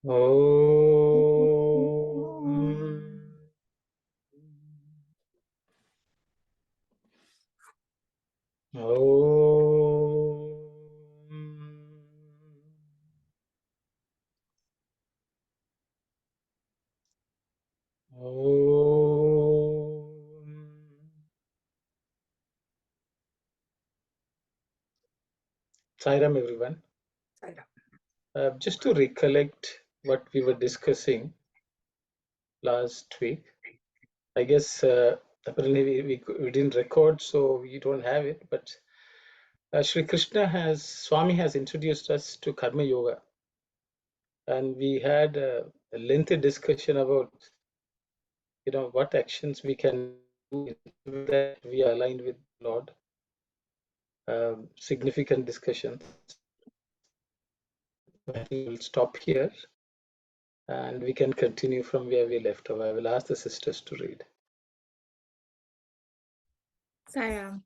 Om. Sairam, everyone. Just to recollect what we were discussing last week, I guess apparently we didn't record, so we don't have it. But Swami has introduced us to Karma Yoga, and we had a lengthy discussion about what actions we can do that we are aligned with Lord. Significant discussion. I think we'll stop here and we can continue from where we left off. I will ask the sisters to read. Sairam.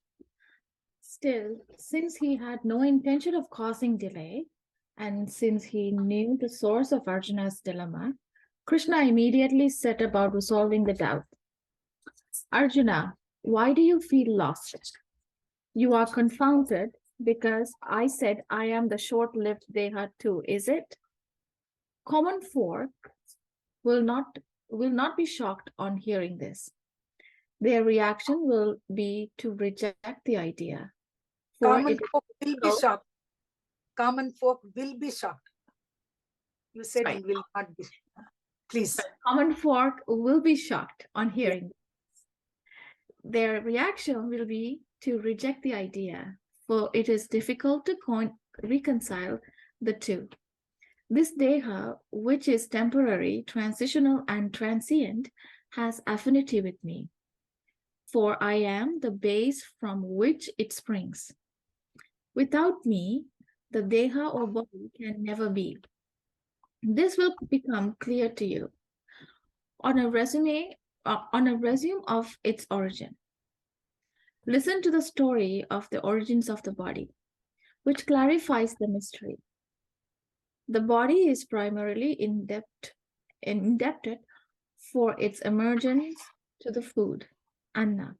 Still, since he had no intention of causing delay, and since he knew the source of Arjuna's dilemma, Krishna immediately set about resolving the doubt. Arjuna, why do you feel lost? You are confounded because I said I am the short-lived Deha too, is it? Common folk will not be shocked on hearing this. Their reaction will be to reject the idea. Common folk will be shocked. Common folk will be shocked. You said right. Will not be. Please. Common folk will be shocked on hearing. Their reaction will be to reject the idea, for it is difficult to reconcile the two. This Deha, which is temporary, transitional, and transient, has affinity with me, for I am the base from which it springs. Without me, the Deha or body can never be. This will become clear to you on a resume of its origin. Listen to the story of the origins of the body, which clarifies the mystery. The body is primarily indebted for its emergence to the food, anna,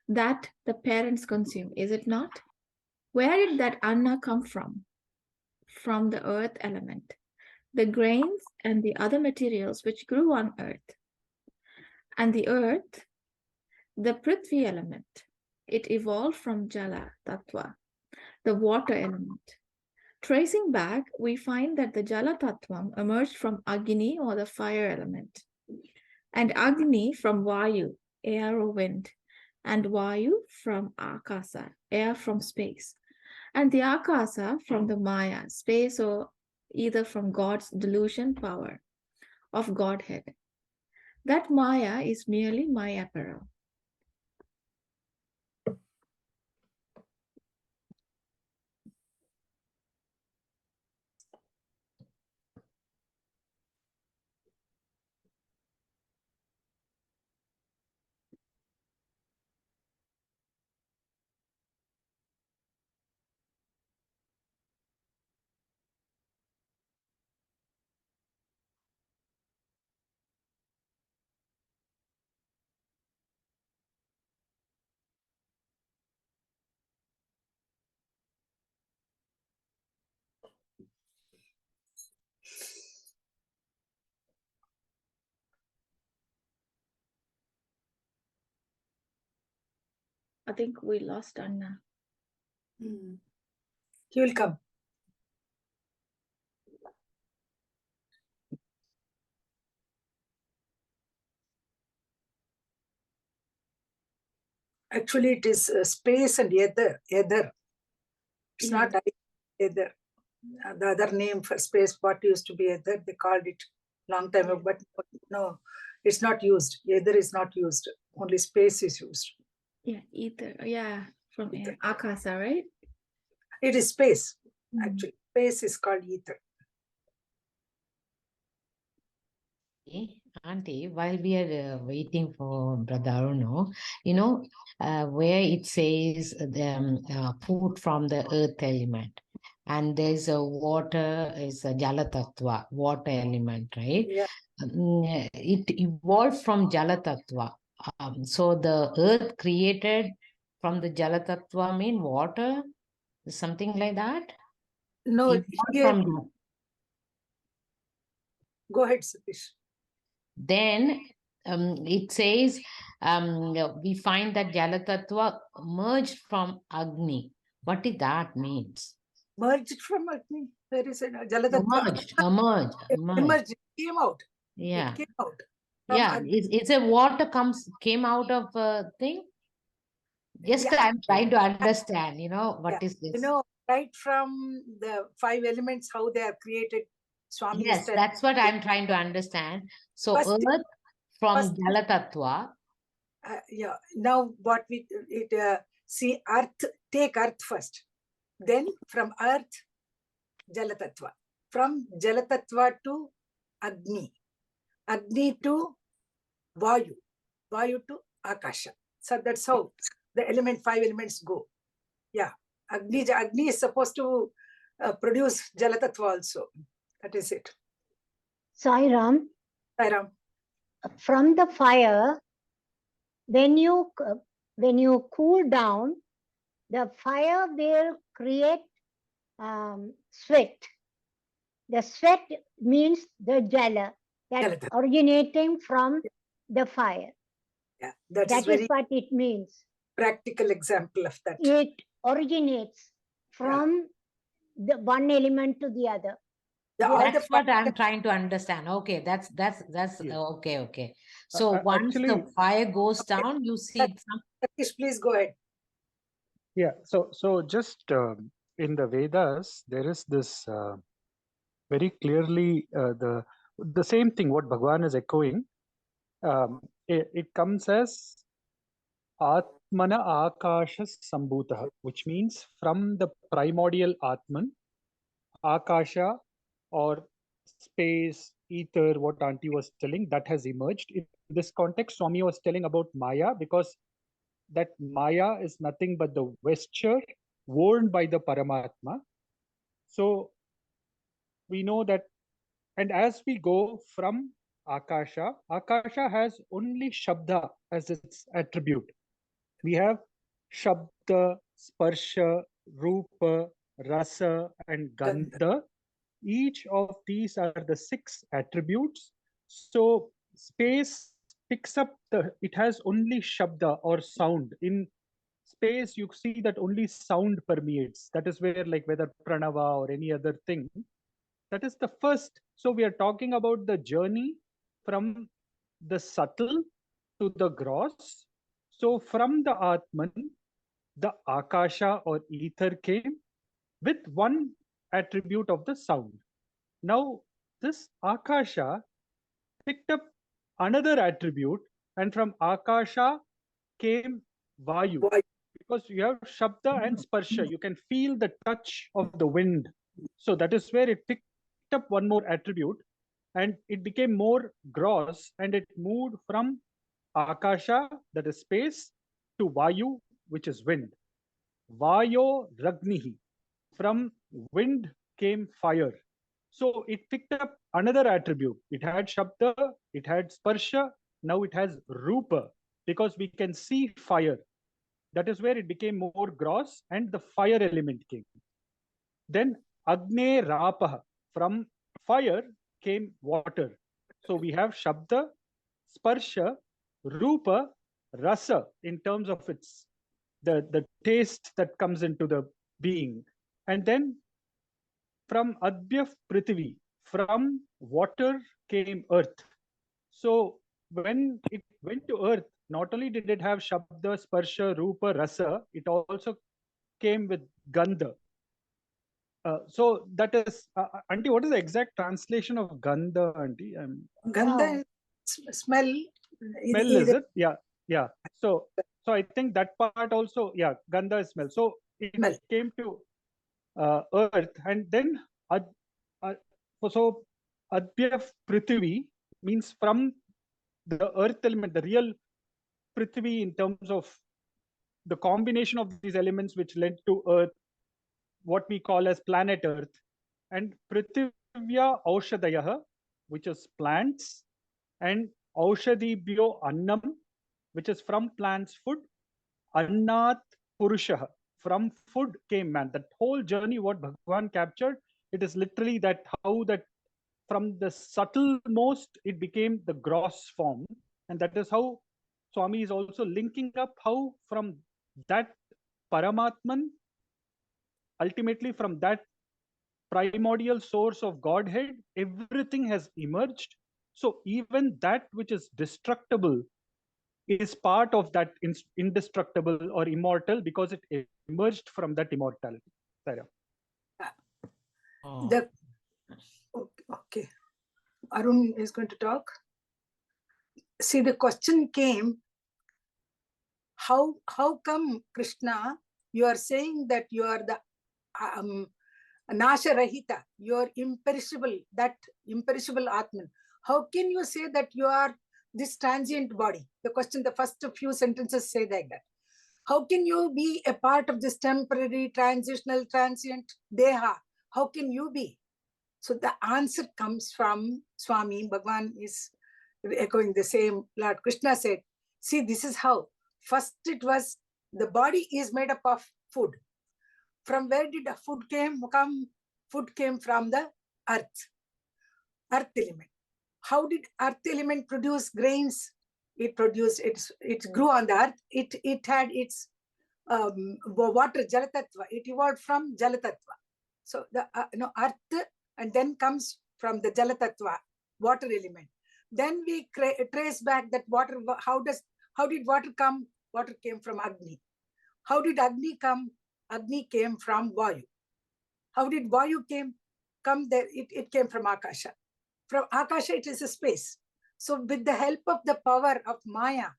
that the parents consume, is it not? Where did that anna come from? From the earth element, the grains and the other materials which grew on earth. And the earth, the Prithvi element, it evolved from Jala Tattva, the water element. Tracing back, we find that the Jala Tattvam emerged from Agni or the fire element, and Agni from Vayu, air or wind, and Vayu from Akasa, air from space, and the Akasa from the Maya, space or either from God's delusion power of Godhead. That Maya is merely my apparel. I think we lost Anna. He will come. Actually, it is space and ether. It's not ether. The other name for space, what used to be ether, they called it long time ago, but no, it's not used. Ether is not used. Only space is used. Yeah, ether. Yeah, from ether. Akasa, right? It is space. Actually, space is called ether. Auntie, while we are waiting for Brother Aruno, where it says the food from the earth element, and there's a water, is a Jala Tattva, water element, right? Yeah. It evolved from Jala Tattva. So the earth created from the Jala Tattva mean water, something like that? No, Evolved here, from go ahead, Satish. then it says we find that Jala Tattva merged from Agni. What did that means? Merged from Agni. Where is it? Jalatattva. Emerged. Emerged. It came out. Yeah. It came out. Yeah, it's a water came out of a thing. Just I'm trying to understand, what is this? Right from the 5 elements, how they are created. Swami Yes, that's what I'm trying to understand. So First- earth from first- Jala Tattva. Now what we see, earth, take earth first. Then from earth, Jalatattva. From Jalatattva to Agni. Agni to Vayu. Vayu to Akasha. So that's how the 5 elements go. Yeah. Agni is supposed to produce Jalatattva also. That is it. Sai Ram, from the fire, when you cool down, the fire will create sweat. The sweat means the jala that originating from the fire. Yeah, that is what it means. Practical example of that. It originates from the one element to the other. That's what I'm trying to understand. Okay, that's okay. So once the fire goes down, you see Satish, please go ahead. Yeah, so just in the Vedas, there is this very clearly the same thing what Bhagawan is echoing. It comes as Atmana Akasha Sambhutah, which means from the primordial Atman, Akasha or space, ether, what Auntie was telling, that has emerged. In this context, Swami was telling about Maya, because that Maya is nothing but the vesture worn by the Paramatma. So we know that, and as we go from Akasha, Akasha has only Shabda as its attribute. We have Shabda, Sparsha, Rupa, Rasa, and Gandha. Each of these are the 6 attributes. So space picks up it has only Shabda or sound. In space, you see that only sound permeates. That is where, like, whether Pranava or any other thing, that is the first. So we are talking about the journey from the subtle to the gross. So from the Atman, the Akasha or ether came with one attribute of the sound. Now this Akasha picked up another attribute, and from Akasha came Vayu. Because you have Shabda and Sparsha, you can feel the touch of the wind. So that is where it picked up one more attribute, and it became more gross, and it moved from Akasha, that is space, to Vayu, which is wind. Vayo Ragnihi. From wind came fire. So it picked up another attribute. It had Shabda, it had Sparsha, now it has Rupa, because we can see fire. That is where it became more gross, and the fire element came. Then Agne Rapaha. From fire came water. So we have Shabda, Sparsha, Rupa, Rasa in terms of its the taste that comes into the being. And then from Adbyaf Prithvi, from water came earth. So when it went to earth, not only did it have Shabda, Sparsha, Rupa, Rasa, it also came with Gandha. So that is, Auntie, what is the exact translation of Gandha, Auntie? Gandha is smell. Smell, is it? Yeah. So I think that part also, yeah, Gandha is smell. So it came to earth, and then so Adbyaf Prithvi means from the earth element, the real Prithvi in terms of the combination of these elements which led to earth. what we call as planet Earth, and Prithivya Aushadayah, which is plants, and Aushadibhyo Annam, which is from plants food, Annat Purushah, from food came man. That whole journey, what Bhagavan captured, it is literally that how that from the subtlemost it became the gross form, and that is how Swami is also linking up how from that Paramatman, ultimately from that primordial source of Godhead, everything has emerged. So even that which is destructible is part of that indestructible or immortal because it emerged from that immortality. Sarah. Okay. Arun is going to talk. See, the question came, how come, Krishna, you are saying that you are the Nasha Rahita, you are imperishable, that imperishable Atman. How can you say that you are this transient body? The question, the first few sentences say like that. How can you be a part of this temporary, transitional, transient Deha? How can you be? So the answer comes from Swami. Bhagavan is echoing the same. Lord Krishna said, see, this is how. First it was, the body is made up of food. From where did the food come? Food came from the earth element. How did earth element produce grains? It produced, it grew on the earth. It had its water, Jalatattva. It evolved from Jalatattva. So the earth, and then comes from the Jalatattva, water element. Then we trace back that water. How did water come? Water came from Agni. How did Agni come? Agni came from Vayu. How did Vayu come there? It came from Akasha. From Akasha, it is a space. So with the help of the power of Maya,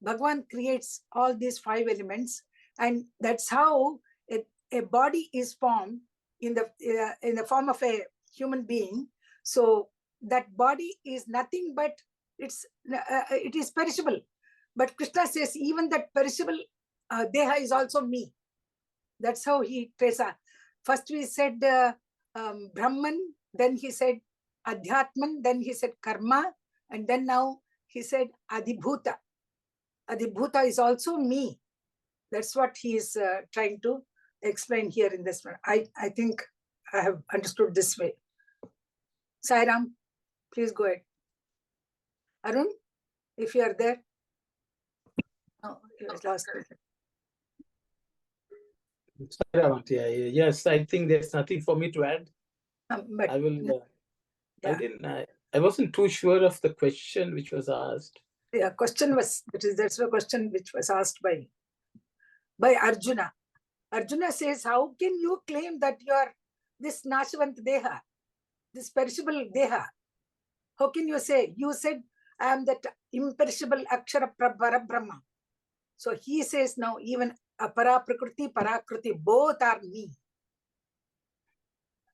Bhagavan creates all these 5 elements, and that's how a body is formed in the form of a human being. So that body is nothing but it is perishable. But Krishna says even that perishable Deha is also me. That's how he traces. First we said Brahman, then he said Adhyatman, then he said Karma, and then now he said Adhibhuta. Adhibhuta is also me. That's what he is trying to explain here in this one. I think I have understood this way. Sai Ram, please go ahead. Arun, if you are there. No, he was lost. Yes, I think there's nothing for me to add. But I will. yeah. I wasn't too sure of the question which was asked. Yeah, question was that's the question which was asked by Arjuna. Arjuna says, how can you claim that you are this Nashvant Deha, this perishable Deha? How can you say? You said, I am that imperishable Akshara Brahma. So he says now, even Apara Prakriti, Parakruti, both are me.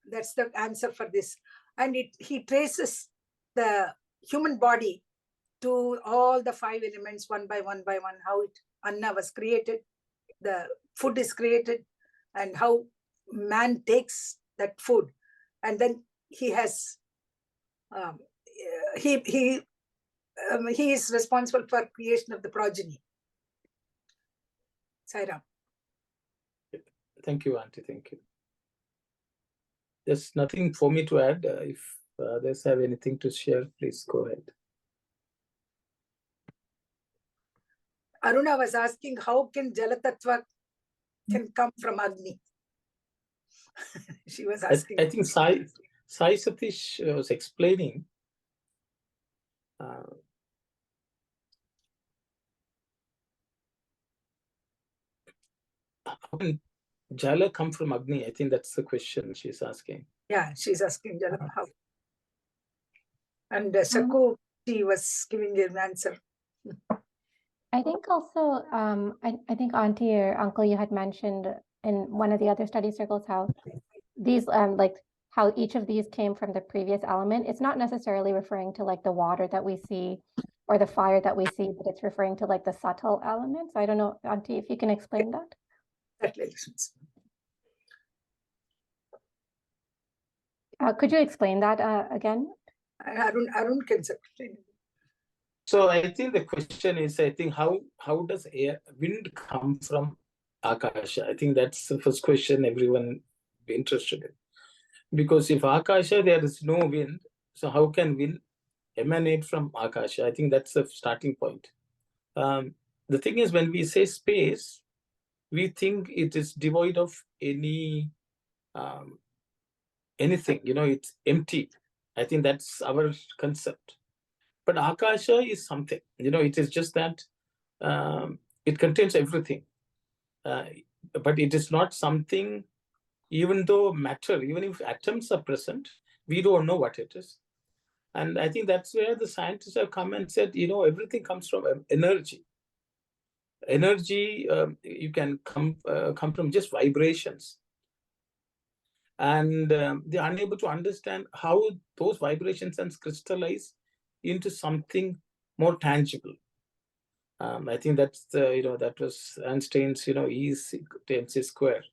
That's the answer for this. And he traces the human body to all the 5 elements one by one, how Anna was created, the food is created, and how man takes that food. And then he has, he is responsible for creation of the progeny. Sai Ram. Thank you, Auntie. Thank you. There's nothing for me to add. If others have anything to share, please go ahead. Aruna was asking, how can Jalatattva can come from Agni? She was asking. I think Sai Satish was explaining. How can Jala come from Agni? I think that's the question she's asking. Yeah, she's asking Jala how. And Saku, she was giving an answer. I think also, I think Auntie or Uncle, you had mentioned in one of the other study circles how these, like how each of these came from the previous element. It's not necessarily referring to like the water that we see or the fire that we see, but it's referring to like the subtle elements. I don't know, Auntie, if you can explain that. Certainly. Could you explain that again? Arun can explain. So I think the question is, I think how does wind come from Akasha? I think that's the first question everyone be interested in. Because if Akasha, there is no wind, so how can wind emanate from Akasha? I think that's the starting point. The thing is, when we say space, we think it is devoid of anything, it's empty. I think that's our concept. But Akasha is something, it is just that it contains everything. But it is not something, even though matter, even if atoms are present, we don't know what it is. And I think that's where the scientists have come and said, everything comes from energy. Energy, you can come from just vibrations. And they're unable to understand how those vibrations can crystallize into something more tangible. I think that's that was Einstein's E is MC square.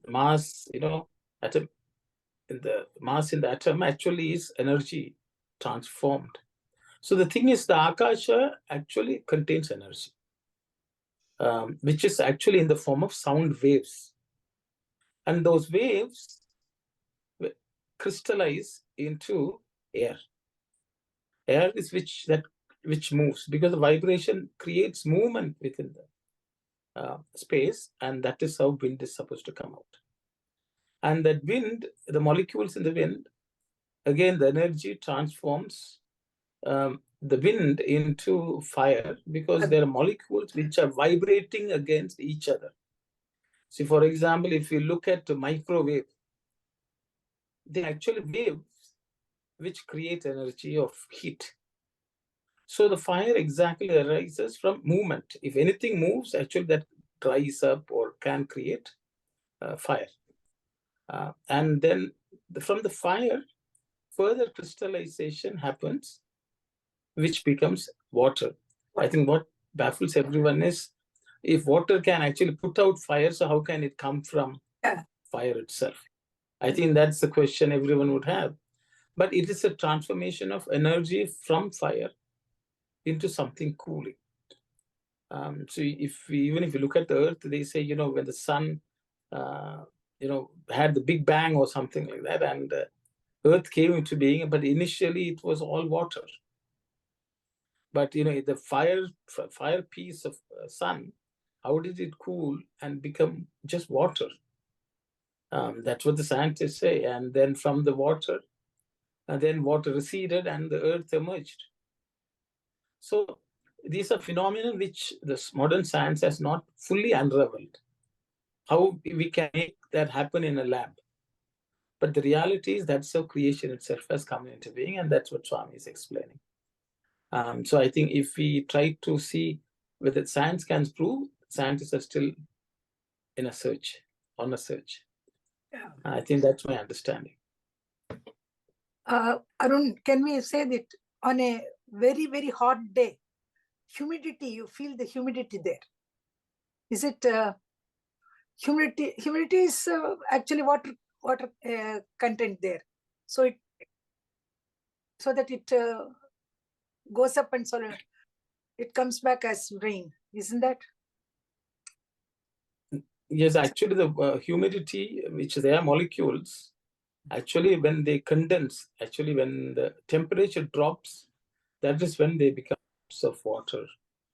Mass, atom, the mass in the atom actually is energy transformed. So the thing is, the Akasha actually contains energy, which is actually in the form of sound waves. And those waves crystallize into air. Air is which moves, because the vibration creates movement within the space, and that is how wind is supposed to come out. And that wind, the molecules in the wind, again, the energy transforms the wind into fire, because there are molecules which are vibrating against each other. See, for example, if you look at the microwave, they actually waves which create energy of heat. So the fire exactly arises from movement. If anything moves, actually that dries up or can create fire. And then from the fire, further crystallization happens, which becomes water. I think what baffles everyone is, if water can actually put out fire, so how can it come from fire itself? I think that's the question everyone would have. But it is a transformation of energy from fire into something cooling. So even if you look at the earth, they say, when the sun, had the Big Bang or something like that, and earth came into being, but initially it was all water. But, the fire piece of sun, how did it cool and become just water? That's what the scientists say. And then from the water, then water receded and the earth emerged. So these are phenomena which the modern science has not fully unraveled. How we can make that happen in a lab. But the reality is that's how creation itself has come into being, and that's what Swami is explaining. So I think if we try to see whether science can prove, scientists are still on a search. Yeah. I think that's my understanding. Arun, can we say that on a very, very hot day, humidity, you feel the humidity there? Is it humidity? Humidity is actually water content there. So that it goes up and so it comes back as rain, isn't that? Yes, actually the humidity, which they are molecules, actually when they condense, actually when the temperature drops, that is when they become of water.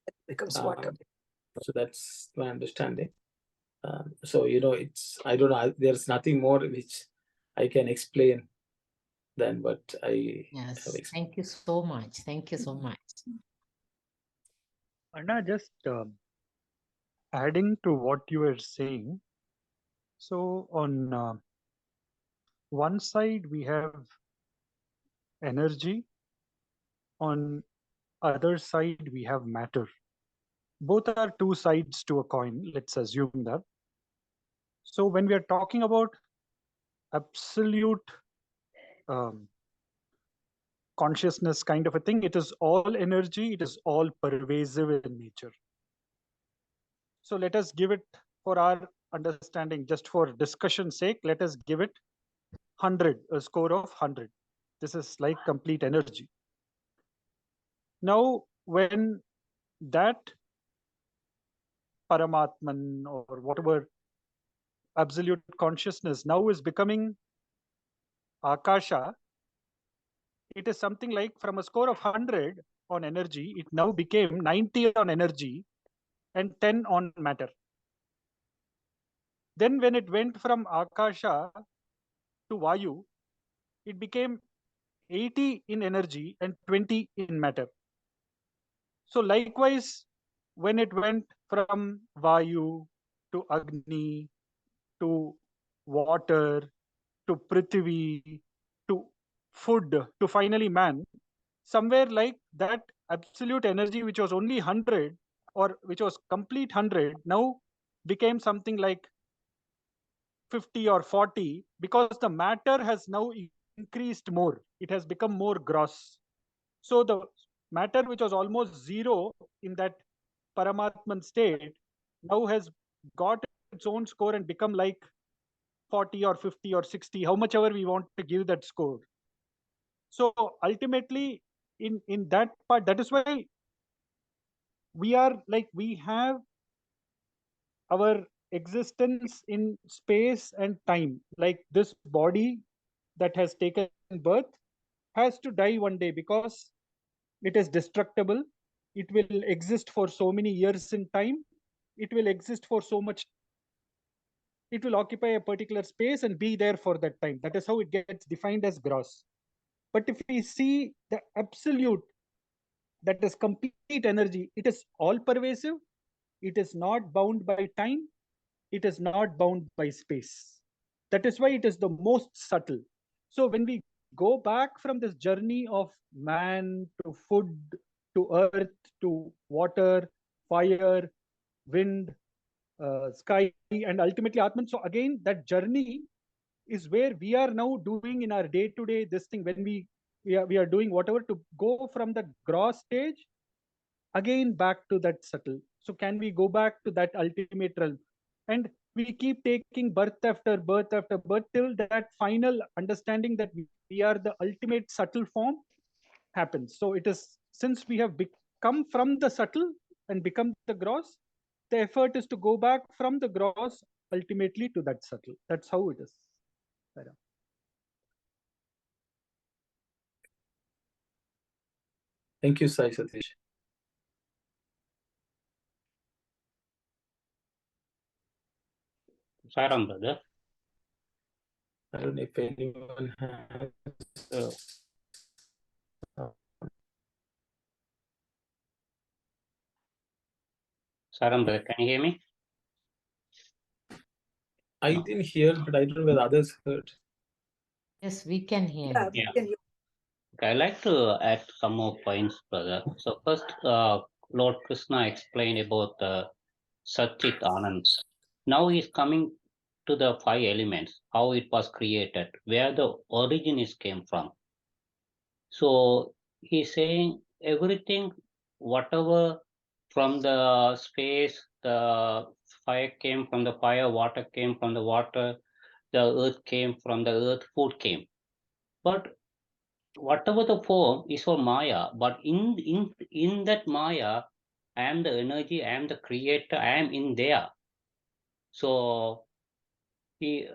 It becomes water. So that's my understanding. So, I don't know, there's nothing more which I can explain than what I Yes, have explained. thank you so much. Thank you so much. Anna, just adding to what you were saying. So on one side, we have energy. On other side, we have matter. Both are two sides to a coin. Let's assume that. So when we are talking about absolute consciousness kind of a thing, it is all energy, it is all pervasive in nature. So let us give it, for our understanding, just for discussion's sake, let us give it 100, a score of 100. This is like complete energy. Now, when that Paramatman or whatever absolute consciousness now is becoming Akasha, it is something like from a score of 100 on energy, it now became 90 on energy and 10 on matter. Then when it went from Akasha to Vayu, it became 80 in energy and 20 in matter. So likewise, when it went from Vayu to Agni to water to Prithvi to food to finally man, somewhere like that absolute energy which was only 100 or which was complete 100 now became something like 50 or 40 because the matter has now increased more. It has become more gross. So the matter which was almost zero in that Paramatman state now has got its own score and become like 40 or 50 or 60, how much ever we want to give that score. So ultimately in that part, that is why we are like, we have our existence in space and time. Like this body that has taken birth has to die one day because it is destructible. It will exist for so many years in time. It will exist for so much. It will occupy a particular space and be there for that time. That is how it gets defined as gross. But if we see the absolute, that is complete energy, it is all pervasive. It is not bound by time. It is not bound by space. That is why it is the most subtle. So when we go back from this journey of man to food, to earth, to water, fire, wind, sky, and ultimately Atman. So again, that journey is where we are now doing in our day-to-day this thing. When we are doing whatever to go from the gross stage again back to that subtle. So can we go back to that ultimate realm? And we keep taking birth after birth after birth till that final understanding that we are the ultimate subtle form happens. So it is, since we have come from the subtle and become the gross, the effort is to go back from the gross ultimately to that subtle. That's how it is. Thank you, Sai Satish. Sairam, brother. I don't know if anyone has. Sairam, brother, can you hear me? I didn't hear, but I don't know whether others heard. Yes, we can hear. Yeah, Yeah. can you- Okay, I'd like to add some more points, brother. So first, Lord Krishna explained about the Satchit Anand. Now he's coming to the 5 elements, how it was created, where the origin is came from. So he's saying everything, whatever from the space, the fire came from the fire, water came from the water, the earth came from the earth, food came. But whatever the form is for Maya, but in that Maya, I am the energy, I am the creator, I am in there. So he,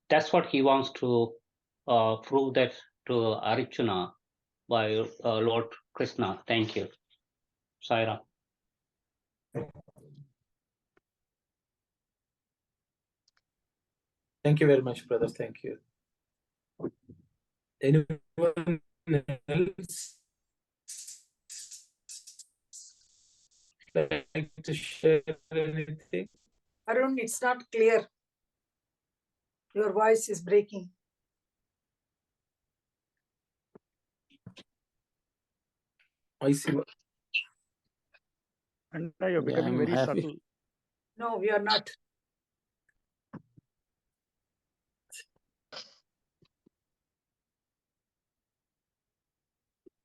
that's what he wants to prove that to Arjuna by Lord Krishna. Thank you. Saira. Thank you very much, brothers. Thank you. Anyone else like to share anything? Arun, it's not clear. Your voice is breaking. I see. And now you're becoming I'm very happy. subtle. No, we are not.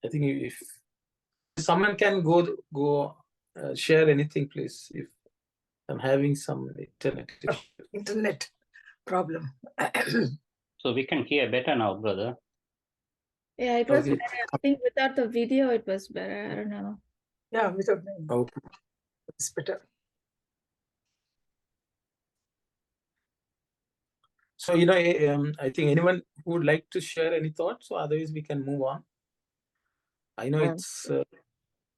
I think if someone can go share anything, please. If I'm having some internet issue. Internet problem. So we can hear better now, brother. Yeah, it was Okay. better. I think without the video, it was better. I don't know. Yeah, without Okay. it's better. So, I think anyone who would like to share any thoughts, or otherwise we can move on. I know it's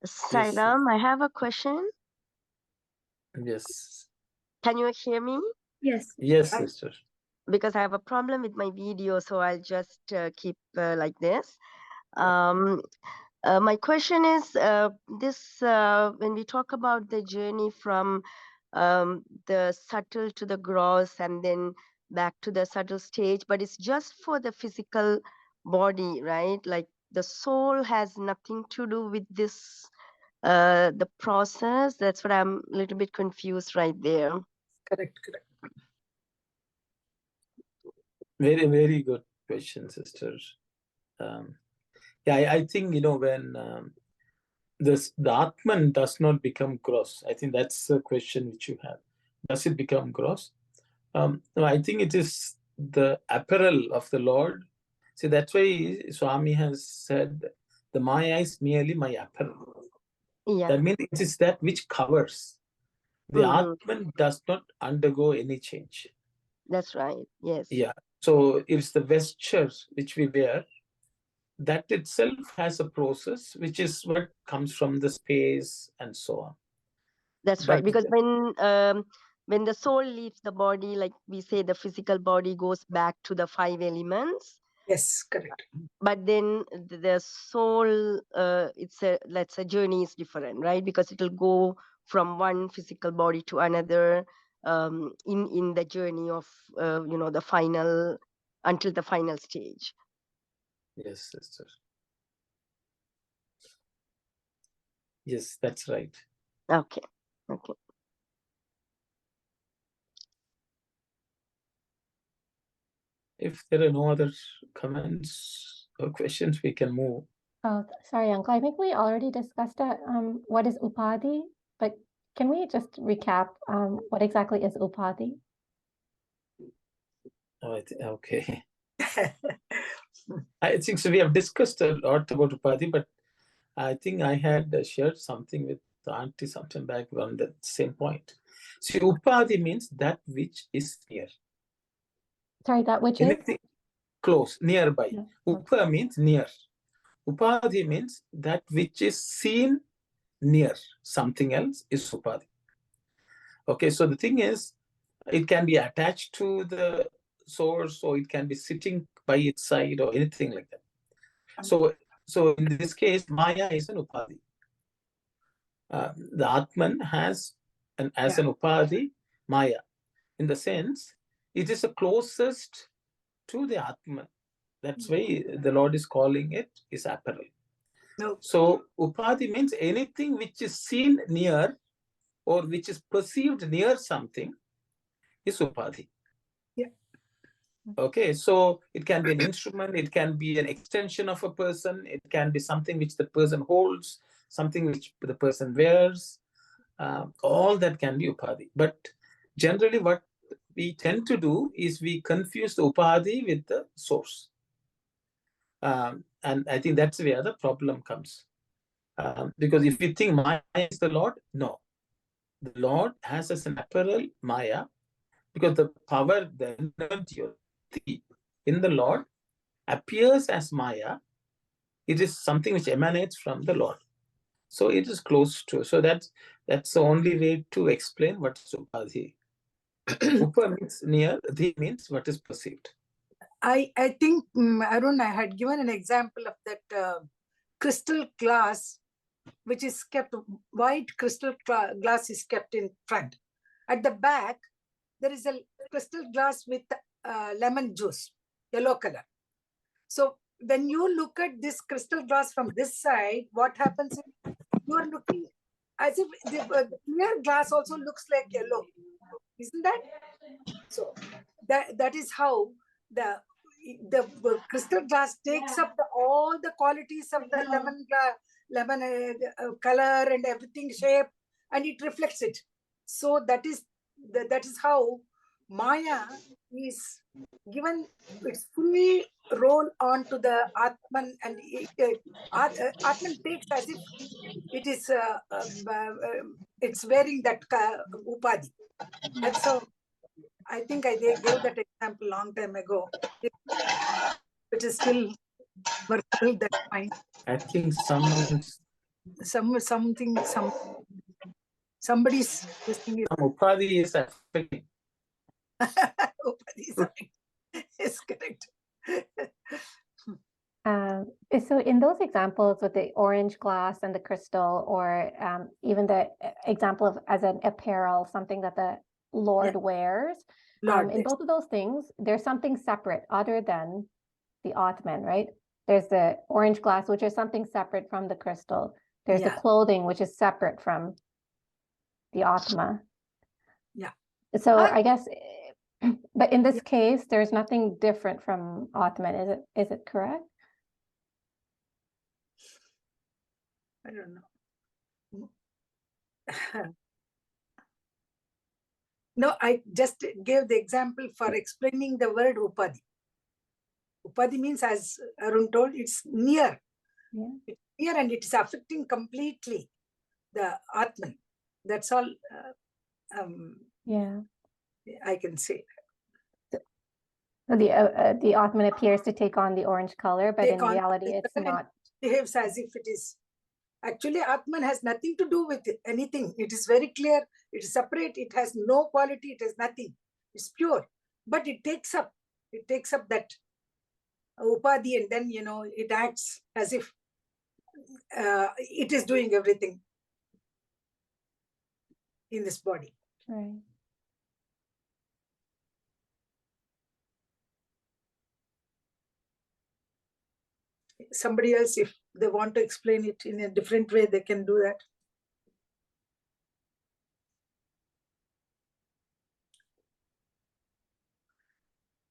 Sai yes. Ram, I have a question. Yes. Can you hear me? Yes. Yes, sister. Because I have a problem with my video, so I'll just keep like this. My question is when we talk about the journey from the subtle to the gross and then back to the subtle stage, but it's just for the physical body, right? Like the soul has nothing to do with this, the process. That's what I'm a little bit confused right there. Correct. Very, very good question, sister. Yeah, I think, when the Atman does not become gross, I think that's the question which you have. Does it become gross? No, I think it is the apparel of the Lord. See, that's why Swami has said, the Maya is merely my apparel. Yeah. That means it is that which covers. The Atman does not undergo any change. That's right. Yes. Yeah. So it's the vesture which we wear. That itself has a process, which is what comes from the space and so on. That's right. Because when the soul leaves the body, like we say, the physical body goes back to the 5 elements. Yes, correct. But then the soul, let's say journey is different, right? Because it will go from one physical body to another in the journey of the final, until the final stage. Yes, sister. Yes, that's right. Okay. If there are no other comments or questions, we can move. Oh, sorry, Uncle. I think we already discussed it. What is Upadhi? But can we just recap what exactly is Upadhi? Oh, okay. I think so. We have discussed a lot about Upadhi, but I think I had shared something with the auntie sometime back on the same point. See, Upadhi means that which is near. Sorry, that which Anything close, nearby. Yeah. Upa means near. Upadhi means that which is seen near. Something else is Upadhi. Okay, so the thing is, it can be attached to the source, or it can be sitting by its side, or anything like that. So in this case, Maya is an Upadhi. The Atman has an Upadhi, Maya. In the sense, it is the closest to the Atman. That's why the Lord is calling it his apparel. No. So Upadhi means anything which is seen near, or which is perceived near something, is Upadhi. Yeah. Okay, so it can be an instrument, it can be an extension of a person, it can be something which the person holds, something which the person wears, all that can be Upadhi. But generally what we tend to do is we confuse the Upadhi with the source. And I think that's where the problem comes. Because if you think Maya is the Lord, no. The Lord has as an apparel Maya, because the power, the energy in the Lord appears as Maya. It is something which emanates from the Lord. So it is close to. So that's the only way to explain what is Upadhi. Upa means near, Dhi means what is perceived. I think, Arun, I had given an example of that crystal glass, which is kept, white crystal glass is kept in front. At the back, there is a crystal glass with lemon juice, yellow color. So when you look at this crystal glass from this side, what happens is you are looking as if the clear glass also looks like yellow. Isn't that? So that is how the crystal glass takes up all the qualities of the lemon color and everything, shape, and it reflects it. So that is how Maya is given its full role onto the Atman, and Atman takes as if it is it's wearing that upadhi. That's how I think I gave that example long time ago. If it is still workable, that's fine. I think somebody's this thing is upadhi is affecting. upadhi is correct. So in those examples with the orange glass and the crystal, or even the example of as an apparel, something that the Lord wears, in both of those things, there's something separate other than the Atman, right? There's the orange glass, which is something separate from the crystal. There's the clothing, which is separate from the Atma. Yeah. So I guess, but in this case, there's nothing different from Atman. Is it correct? I don't know. No, I just gave the example for explaining the word upadhi. Upadhi means, as Arun told, it's near. Yeah. It's near and it is affecting completely the Atman. That's all I can say. So the Atman appears to take on the orange color, but in reality, it's not. It behaves as if it is. Actually, Atman has nothing to do with anything. It is very clear. It is separate. It has no quality. It has nothing. It's pure. But it takes up that upadhi, and then, it acts as if it is doing everything in this body. Right. Somebody else, if they want to explain it in a different way, they can do that.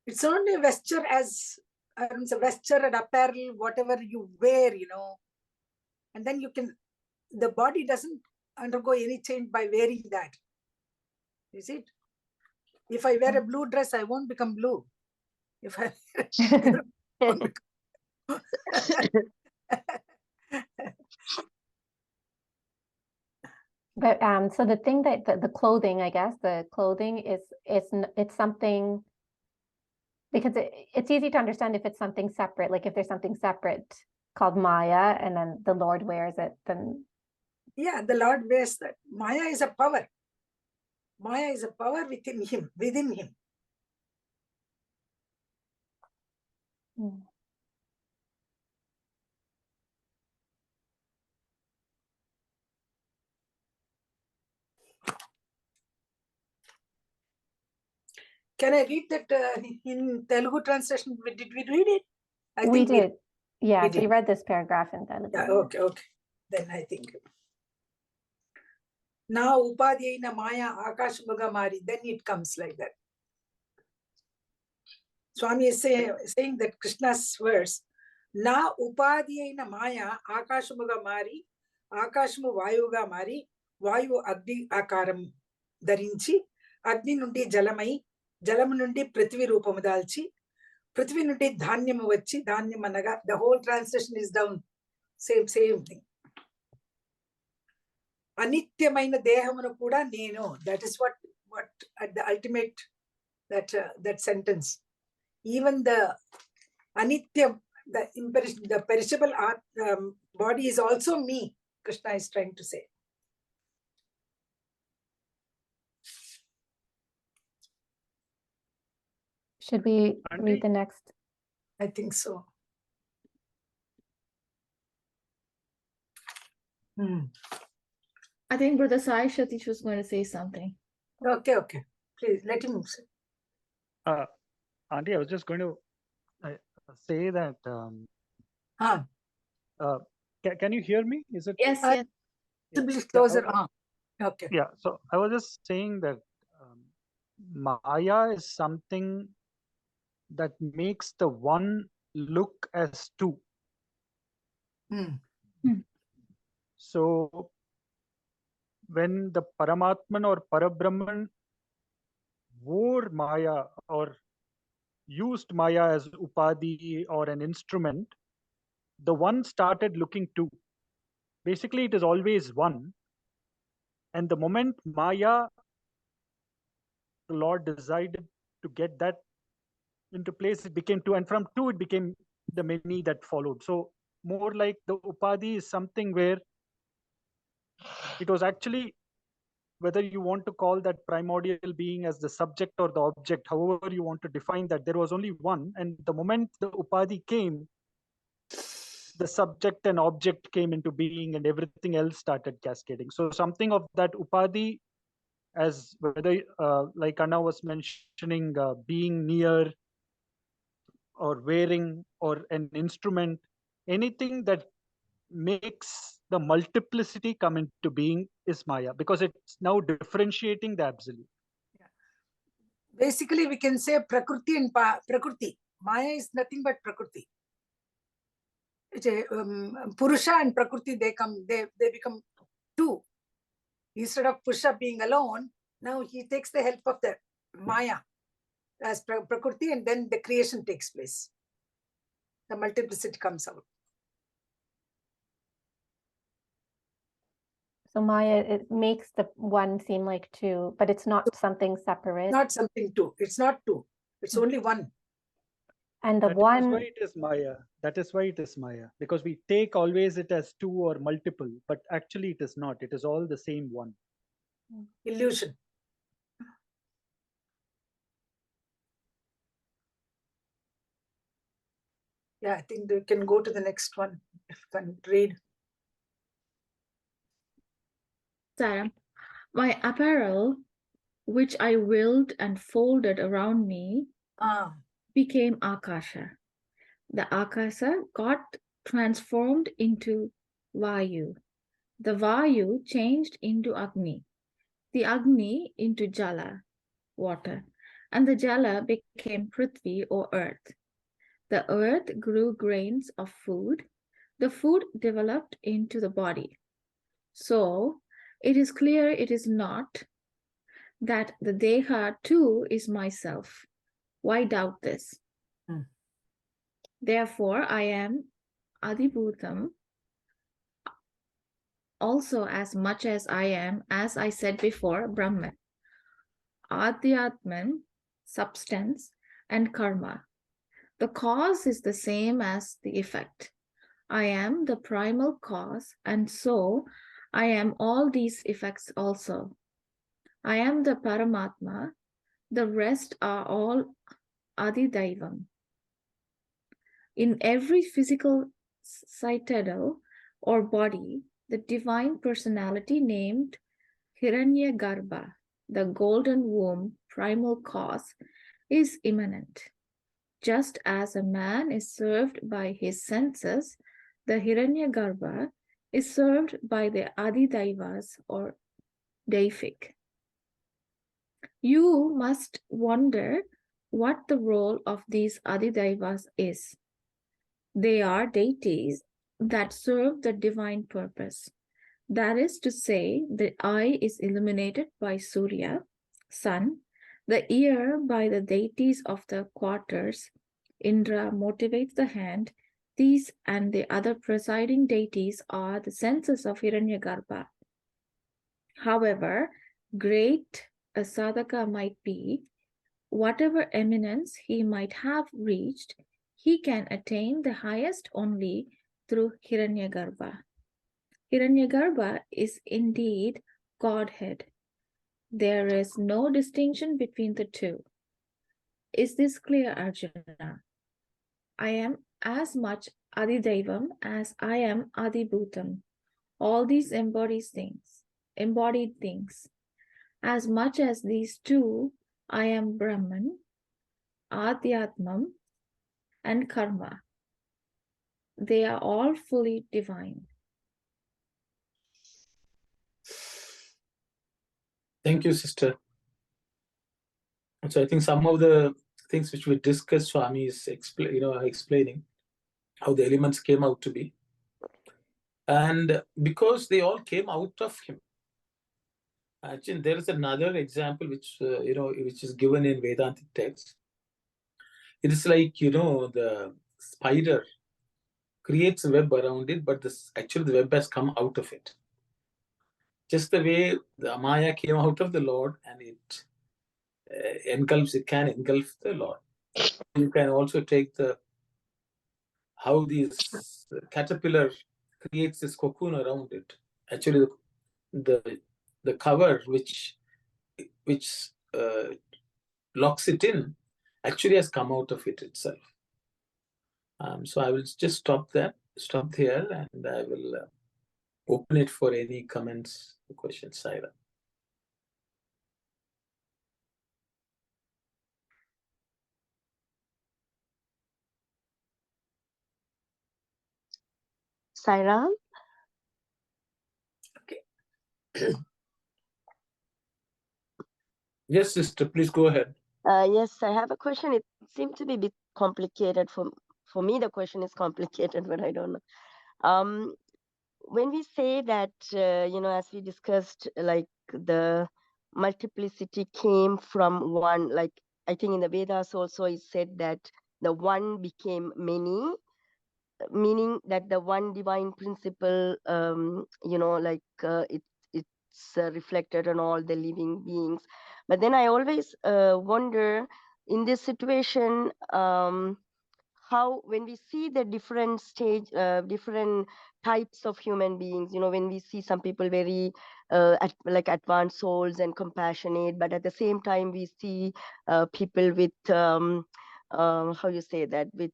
It's only a vesture, as it's a vesture and apparel, whatever you wear, and then the body doesn't undergo any change by wearing that. Is it? If I wear a blue dress, I won't become blue. If I won't become But so the thing that the clothing, I guess the clothing it's something, because it's easy to understand if it's something separate, like if there's something separate called Maya and then the Lord wears it, then the Lord wears that. Maya is a power. Maya is a power within him. Can I read that in Telugu translation? Did we read it? We did. Yeah, we read this paragraph in Telugu. Yeah, okay. Then I think. Now upadhyayina Maya akashmuga mari. Then it comes like that. Swami is saying that Krishna's verse. Na upadhyayina Maya akashmuga mari. Akashmu vayuga mari. Vayu agni akaram dharinchi. Agni nundi jalamai. Jalamu nundi prithvi roopamu dalchi. Prithvi nundi dhanyamu vachi. Dhanyam anaga. The whole translation is down. Same thing. Anityamaina dehamunu kuda nenu. That is what at the ultimate, that sentence. Even the anitya, the perishable body is also me. Krishna is trying to say. Should we read the next? I think so. I think Brother Sai Satish was going to say something. Okay. Please let him say. Auntie, I was just going to say that. Can you hear me? Is it? Yes. Please closer. Okay. Yeah. So I was just saying that Maya is something that makes the one look as two. So when the Paramatman or Parabrahman wore Maya or used Maya as Upadhi or an instrument, the one started looking two. Basically, it is always one. And the moment Maya, the Lord decided to get that into place, it became two. And from two, it became the many that followed. So more like the Upadhi is something where it was actually, whether you want to call that primordial being as the subject or the object, however you want to define that, there was only one. And the moment the Upadhi came, the subject and object came into being and everything else started cascading. So something of that Upadhi, as whether like Anna was mentioning, being near or wearing or an instrument, anything that makes the multiplicity come into being is Maya, because it's now differentiating the absolute. Basically, we can say Prakriti and Prakriti. Maya is nothing but Prakriti. Purusha and Prakriti, they become two. Instead of Purusha being alone, now he takes the help of the Maya as Prakriti, and then the creation takes place. The multiplicity comes out. So Maya, it makes the one seem like two, but it's not something separate. Not something two. It's not two. It's only one. And the That one is why it is Maya. That is why it is Maya. Because we take always it as two or multiple, but actually it is not. It is all the same one. Illusion. Yeah, I think we can go to the next one. If you can read. Sarah, my apparel, which I willed and folded around me, became Akasha. The Akasha got transformed into Vayu. The Vayu changed into Agni. The Agni into Jala, water. And the Jala became Prithvi or earth. The earth grew grains of food. The food developed into the body. So it is clear it is not that the Deha too is myself. Why doubt this? Therefore, I am Adibhutam also as much as I am, as I said before, Brahman. Adhyatman, substance, and karma. The cause is the same as the effect. I am the primal cause, and so I am all these effects also. I am the Paramatma. The rest are all Adidaivam. In every physical citadel or body, the divine personality named Hiranyagarbha, the golden womb primal cause, is immanent. Just as a man is served by his senses, the Hiranyagarbha is served by the Adidaivas or deific. You must wonder what the role of these Adidaivas is. They are deities that serve the divine purpose. That is to say, the eye is illuminated by Surya, sun, the ear by the deities of the quarters, Indra motivates the hand. These and the other presiding deities are the senses of Hiranyagarbha. However great a sadhaka might be, whatever eminence he might have reached, he can attain the highest only through Hiranyagarbha. Hiranyagarbha is indeed Godhead. There is no distinction between the two. Is this clear, Arjuna? I am as much Adidaivam as I am Adibhutam. All these embodied things. As much as these two, I am Brahman, Adhyatmam, and Karma. They are all fully divine. Thank you, sister. So I think some of the things which we discussed, Swami is explaining how the elements came out to be. And because they all came out of him, Actually, there is another example which which is given in Vedantic text. It is like the spider creates a web around it, but actually the web has come out of it. Just the way the Maya came out of the Lord, and it can engulf the Lord. You can also take how this caterpillar creates this cocoon around it. Actually, the cover which locks it in actually has come out of it itself. So I will just stop here, and I will open it for any comments or questions, Saira. Sairam? Okay. Yes, sister, please go ahead. Yes, I have a question. It seemed to be a bit complicated for me. The question is complicated, but I don't know. When we say that, as we discussed, like the multiplicity came from one, like I think in the Vedas also it said that the one became many, meaning that the one divine principle, it's reflected on all the living beings. But then I always wonder in this situation, how when we see the different different types of human beings, when we see some people very like advanced souls and compassionate, but at the same time we see people with how you say that, with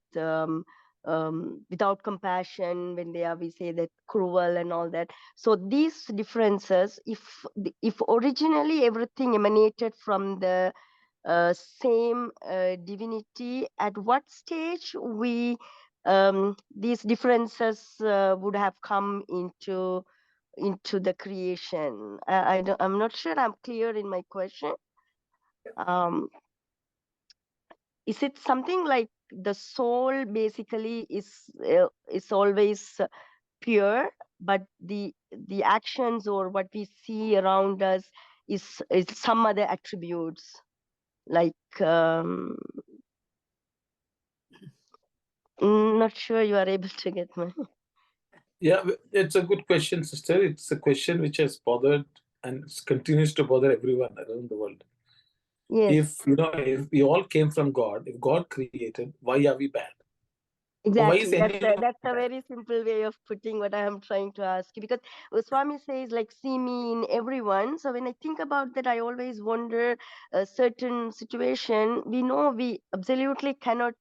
without compassion, when we say that cruel and all that. So these differences, if originally everything emanated from the same divinity, at what stage these differences would have come into the creation? I'm not sure I'm clear in my question. Is it something like the soul basically is always pure, but the actions or what we see around us is some other attributes, like not sure you are able to get me. Yeah, it's a good question, sister. It's a question which has bothered and continues to bother everyone around the world. Yes. If we all came from God, if God created, why are we bad? Exactly. That's a very simple way of putting what I am trying to ask you, because Swami says, like, see me in everyone. So when I think about that, I always wonder a certain situation. We know we absolutely cannot,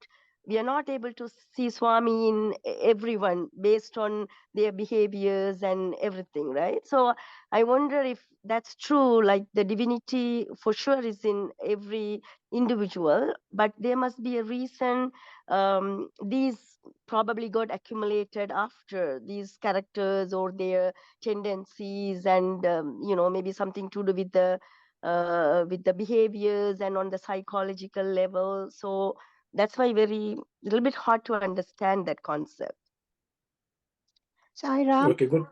we are not able to see Swami in everyone based on their behaviors and everything, right? So I wonder if that's true, like the divinity for sure is in every individual, but there must be a reason these probably got accumulated after, these characters or their tendencies, and maybe something to do with the behaviors and on the psychological level. So that's why very little bit hard to understand that concept. Sairam. Okay, good.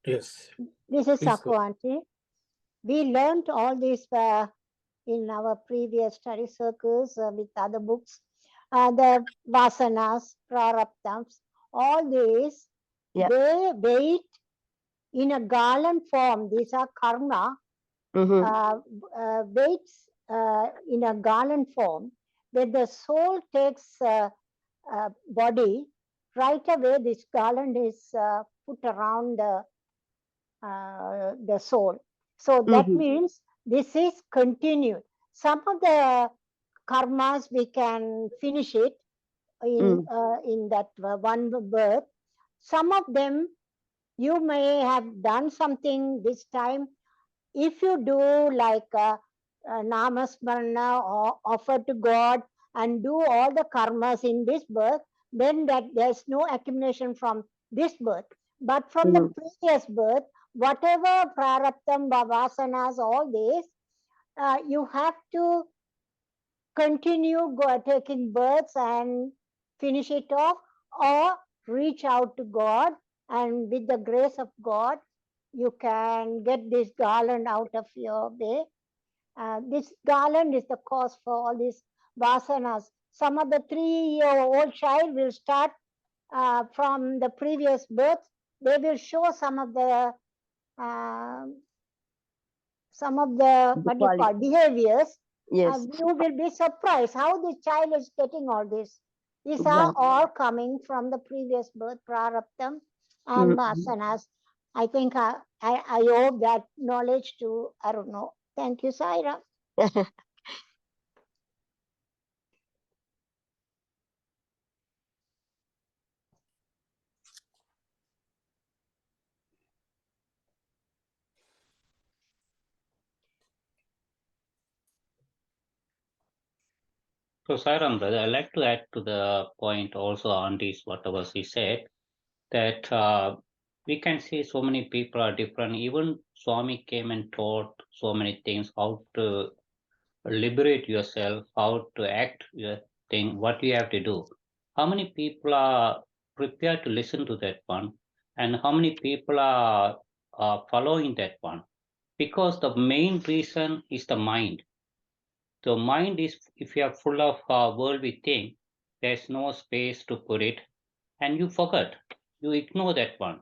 Yes. This is Sakku Auntie. We learned all this in our previous study circles with other books. The vasanas, prarabdhams, all these, they wait in a garland form. These are karma, waits in a garland form. When the soul takes body, right away this garland is put around the soul. So that means this is continued. Some of the karmas we can finish it in that one birth. Some of them you may have done something this time. If you do like namasmarana or offer to God and do all the karmas in this birth, then that there's no accumulation from this birth. But from the previous birth, whatever prarabdham, vasanas, all this, you have to continue taking births and finish it off, or reach out to God, and with the grace of God, you can get this garland out of your way. This garland is the cause for all these vasanas. Some of the 3-year-old child will start from the previous birth. They will show some of the what do you call behaviors. Yes. You will be surprised how the child is getting all this. These are all coming from the previous birth, prarabdham and vasanas. I think I owe that knowledge to Aruno. Thank you, Saira. So, Sairam, brother, I'd like to add to the point also on this, whatever she said, that we can see so many people are different. Even Swami came and taught so many things, how to liberate yourself, how to act your thing, what you have to do. How many people are prepared to listen to that one? And how many people are following that one? Because the main reason is the mind. The mind is, if you are full of worldly thing, there's no space to put it, and you forget, you ignore that one,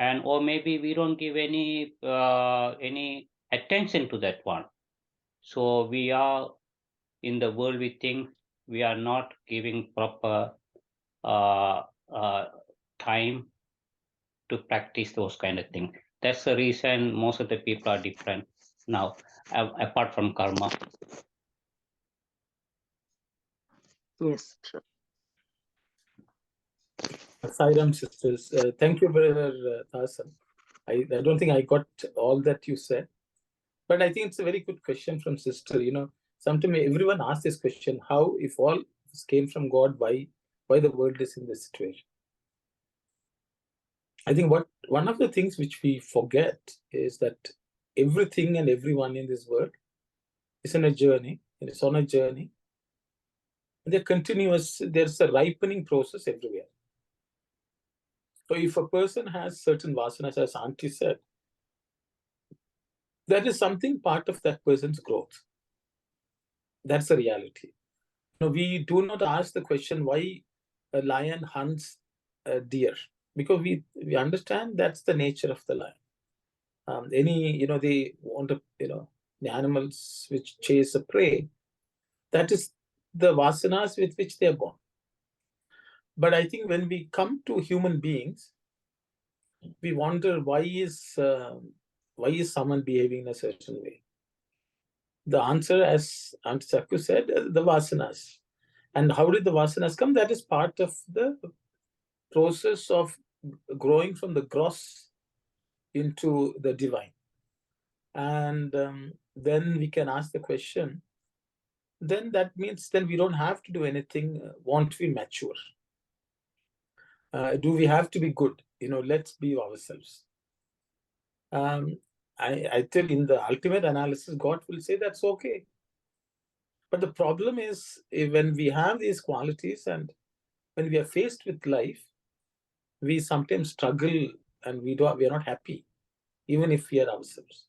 and or maybe we don't give any attention to that one. So we are in the worldly thing. We are not giving proper time to practice those kind of things. That's the reason most of the people are different now, apart from karma. Yes, true. Sairam sisters, thank you, Brother Thasan. I don't think I got all that you said, but I think it's a very good question from sister. Sometimes everyone asks this question: how, if all this came from God, why the world is in this situation? I think one of the things which we forget is that everything and everyone in this world is in a journey. It is on a journey. They're continuous. There's a ripening process everywhere. So if a person has certain vasanas, as Auntie said, that is something part of that person's growth. That's the reality. We do not ask the question why a lion hunts a deer, because we understand that's the nature of the lion. They want to, the animals which chase a prey, that is the vasanas with which they are born. But I think when we come to human beings, we wonder why is someone behaving in a certain way. The answer, as Auntie Sakku said, the vasanas. And how did the vasanas come? That is part of the process of growing from the gross into the divine. And then we can ask the question, then that means then we don't have to do anything. Want we mature? Do we have to be good? Let's be ourselves. I tell, in the ultimate analysis, God will say that's okay. But the problem is, when we have these qualities and when we are faced with life, we sometimes struggle and we are not happy, even if we are ourselves.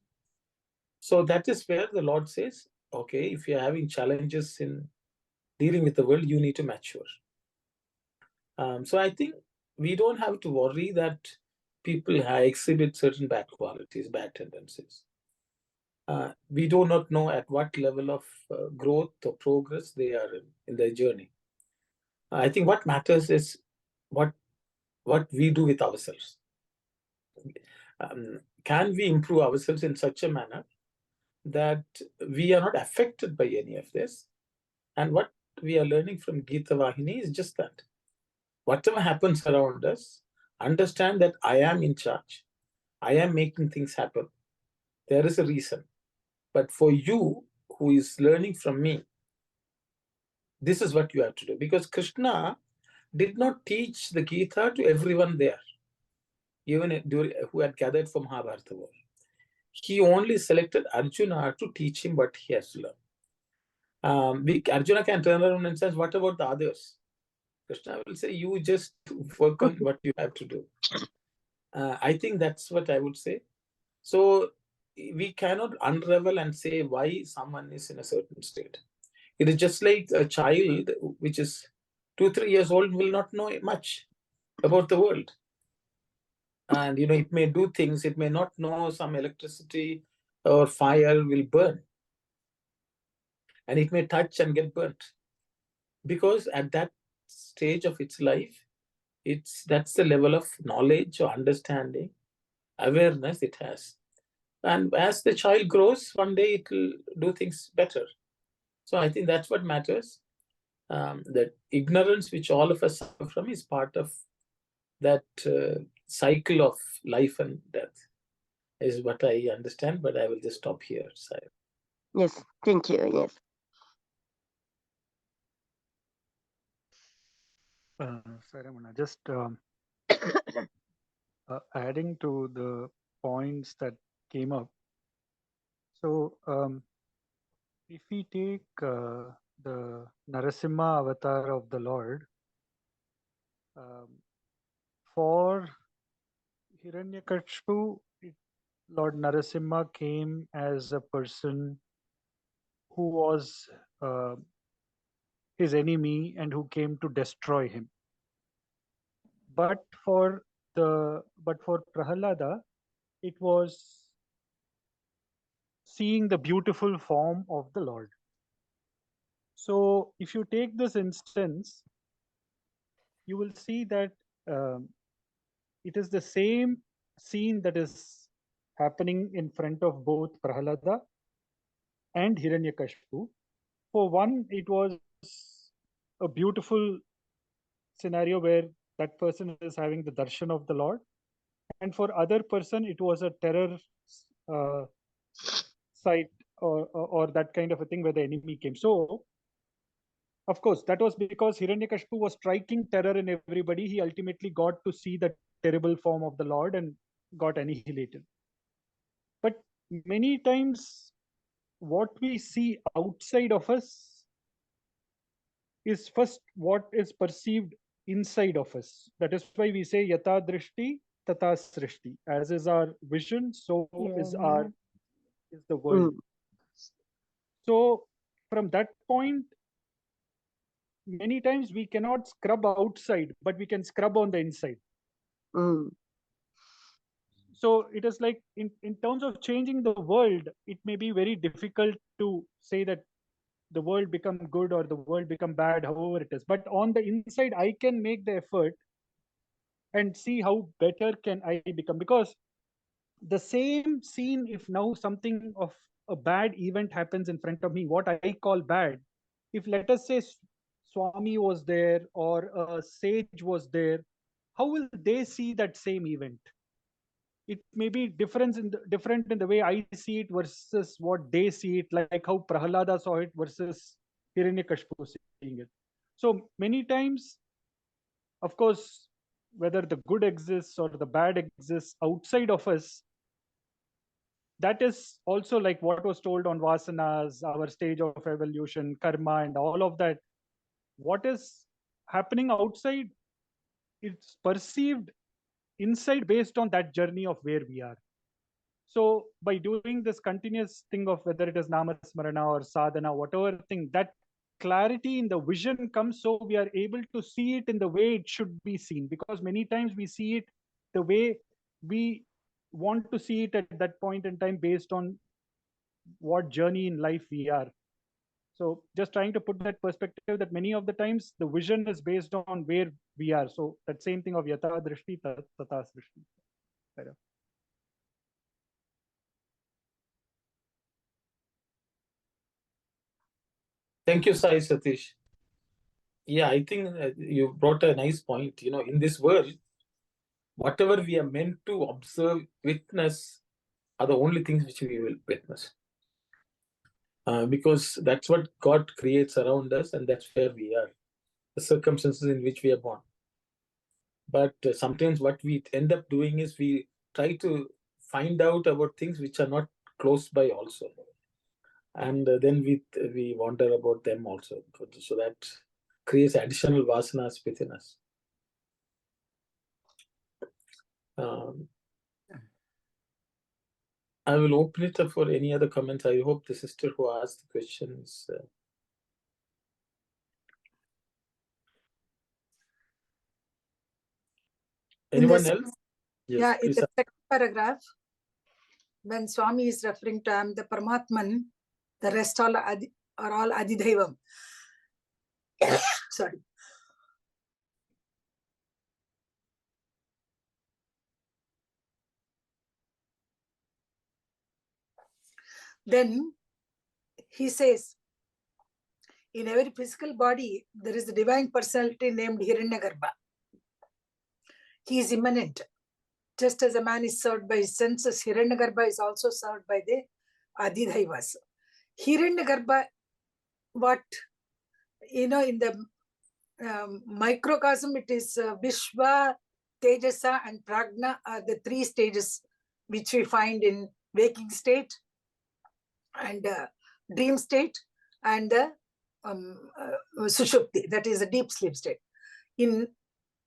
So that is where the Lord says, okay, if you're having challenges in dealing with the world, you need to mature. So I think we don't have to worry that people exhibit certain bad qualities, bad tendencies. We do not know at what level of growth or progress they are in their journey. I think what matters is what we do with ourselves. Can we improve ourselves in such a manner that we are not affected by any of this? And what we are learning from Geetha Vahini is just that. Whatever happens around us, understand that I am in charge. I am making things happen. There is a reason. But for you, who is learning from me, this is what you have to do. Because Krishna did not teach the Gita to everyone there, even who had gathered from Mahabharata war. He only selected Arjuna to teach him what he has to learn. Arjuna can turn around and say, what about the others? Krishna will say, you just work on what you have to do. I think that's what I would say. So we cannot unravel and say why someone is in a certain state. It is just like a child which is 2-3 years old will not know much about the world. And it may do things, it may not know some electricity or fire will burn. And it may touch and get burnt. Because at that stage of its life, that's the level of knowledge or understanding, awareness it has. And as the child grows, one day it will do things better. So I think that's what matters. That ignorance which all of us suffer from is part of that cycle of life and death, is what I understand, but I will just stop here. Yes, thank you. Yes. Saramana, just adding to the points that came up. So if we take the Narasimha avatar of the Lord, for Hiranyakashipu, Lord Narasimha came as a person who was his enemy and who came to destroy him. But for Prahalada, it was seeing the beautiful form of the Lord. So if you take this instance, you will see that it is the same scene that is happening in front of both Prahalada and Hiranyakashipu. For one, it was a beautiful scenario where that person is having the darshan of the Lord, and for other person, it was a terror sight or that kind of a thing where the enemy came. So, of course, that was because Hiranyakashipu was striking terror in everybody. He ultimately got to see the terrible form of the Lord and got annihilated. But many times, what we see outside of us is first what is perceived inside of us. That is why we say yata drishti tata srishti. As is our vision, so is the world. So from that point, many times we cannot scrub outside, but we can scrub on the inside. So it is like in terms of changing the world, it may be very difficult to say that the world become good or the world become bad, however it is. But on the inside, I can make the effort and see how better can I become. Because the same scene, if now something of a bad event happens in front of me, what I call bad, if let us say Swami was there or a sage was there, how will they see that same event? It may be different in the way I see it versus what they see it, like how Prahalada saw it versus Hiranyakashipu seeing it. So many times, of course, whether the good exists or the bad exists outside of us, that is also like what was told on Vasanas, our stage of evolution, karma, and all of that. What is happening outside, it's perceived inside based on that journey of where we are. So by doing this continuous thing of whether it is namasmarana or sadhana, whatever thing, that clarity in the vision comes, so we are able to see it in the way it should be seen. Because many times we see it the way we want to see it at that point in time based on what journey in life we are. So just trying to put that perspective that many of the times the vision is based on where we are. So that same thing of yata drishti tata srishti. Thank you, Sai Satish. Yeah, I think you brought a nice point. In this world, whatever we are meant to observe, witness, are the only things which we will witness. Because that's what God creates around us, and that's where we are, the circumstances in which we are born. But sometimes what we end up doing is we try to find out about things which are not close by also. And then we wonder about them also. So that creates additional vasanas within us. I will open it up for any other comments. I hope the sister who asked the questions. Anyone else? Yes, Yeah, in please. the second paragraph, when Swami is referring to I am the Paramatman, the rest all are all Adidaivam. Sorry. Then he says, in every physical body, there is a divine personality named Hiranyagarbha. He is immanent. Just as a man is served by his senses, Hiranyagarbha is also served by the Adidhaivas. Hiranyagarbha, what, in the microcosm, it is Vishwa, Tejasa and Prajna are the three stages which we find in waking state and dream state and the Sushupti, that is a deep sleep state. In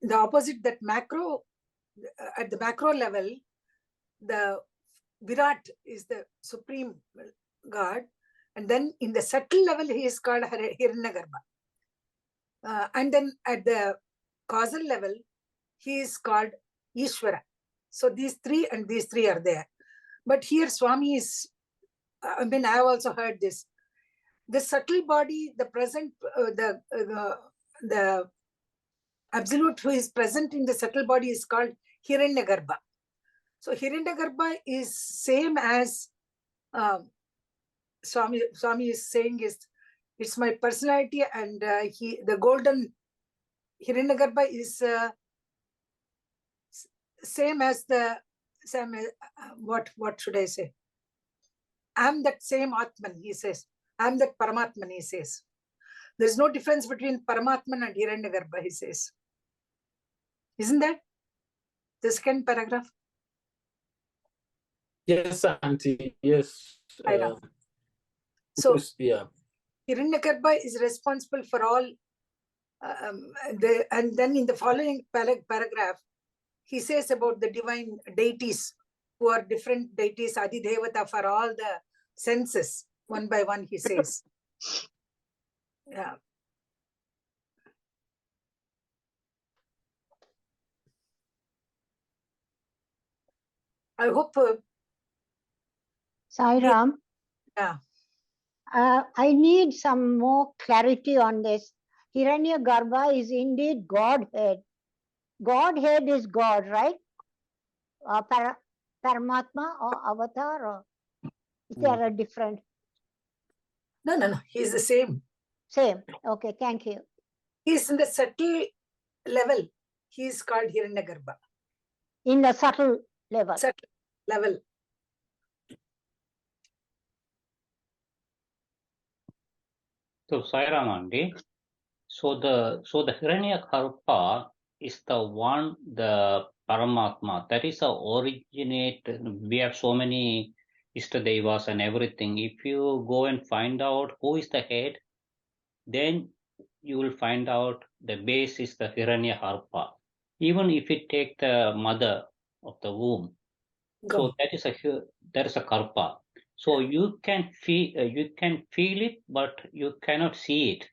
the opposite, that macro, at the macro level, the Virat is the supreme God, and then in the subtle level, he is called Hiranyagarbha. And then at the causal level, he is called Ishvara. So these three are there. But here Swami is, I mean, I have also heard this. The subtle body, the present, the absolute who is present in the subtle body is called Hiranyagarbha. So Hiranyagarbha is same as Swami is saying is, it's my personality, and the golden Hiranyagarbha is same as what should I say? I'm that same Atman, he says. I'm that Paramatman, he says. There's no difference between Paramatman and Hiranyagarbha, he says. Isn't that the second paragraph? Yes, Auntie. Yes. I know. So, yeah. Hiranyagarbha is responsible for all. And then in the following paragraph, he says about the divine deities who are different deities, Adidevata, for all the senses, one by one, he says. Yeah. I hope. Sai Ram. Yeah. I need some more clarity on this. Hiranyagarbha is indeed Godhead. Godhead is God, right? Paramatma or Avatar, or is there a different? No. He's the same. Same. Okay, thank you. He's in the subtle level. He is called Hiranyagarbha. In the subtle level. Subtle level. So Sairamandi, so the Hiranyagarbha is the one, the Paramatma, that is the originate. We have so many Ishtadevas and everything. If you go and find out who is the head, then you will find out the base is the Hiranyagarbha. Even if you take the mother of the womb, so that is a karpa. So you can feel it, but you cannot see it.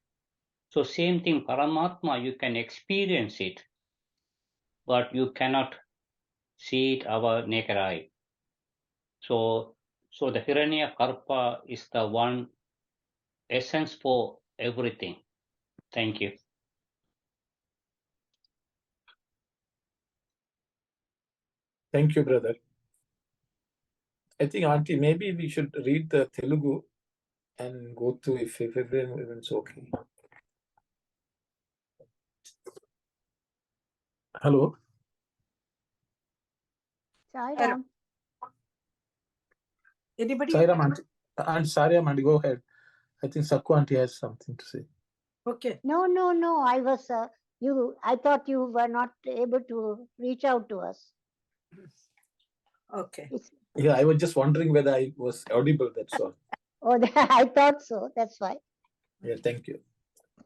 So same thing, Paramatma, you can experience it, but you cannot see it our naked eye. So the Hiranyagarbha is the one essence for everything. Thank you. Thank you, brother. I think, Auntie, maybe we should read the Telugu and go to if everyone's okay. Hello. Sai Ram. Anybody? Sai Ram, Auntie. And Saria, Auntie, go ahead. I think Sakku Auntie has something to say. Okay. No. I was I thought you were not able to reach out to us. Okay. Yeah, I was just wondering whether I was audible, that's all. Oh, I thought so. That's why. Yeah, thank you.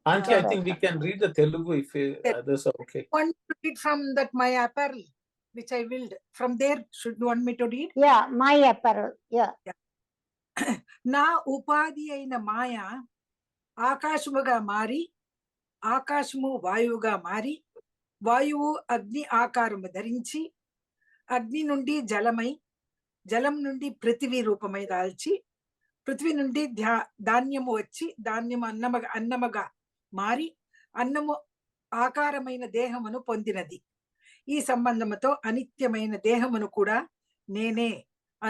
Auntie, I think we can read the Telugu if others are okay. Want to read from that my apparel? which I willed. From there, should you want me to read? Yeah, my apparel. Yeah. Na upadi aina maya akashmuga mari, ఆకాశము వాయువుగా మారి, వాయువు అగ్ని ఆకారము ధరించి, అగ్ని నుండి జలమై, జలం నుండి పృథివీ రూపమై దాల్చి, పృథివీ నుండి ధాన్యము వచ్చి, ధాన్యము అన్నముగా మారి, అన్నము ఆకారమైన దేహమును పొందినది. ఈ సంబంధముతో అనిత్యమైన దేహమును కూడా నేనే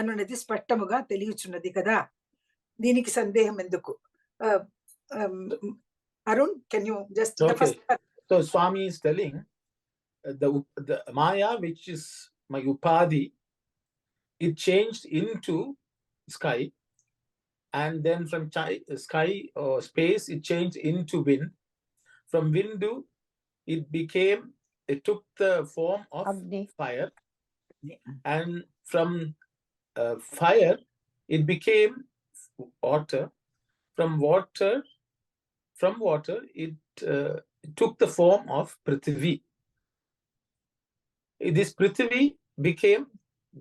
అనున్నది స్పష్టముగా తెలియచున్నది కదా. దీనికి సందేహం ఎందుకు? Arun, can you just... Okay. So Swami is telling the Maya, which is my Upadhi, it changed into sky, and then from sky or space, it changed into wind. From wind, it took the form of fire, and from fire, it became water. From water, it took the form of Prithvi. This Prithvi became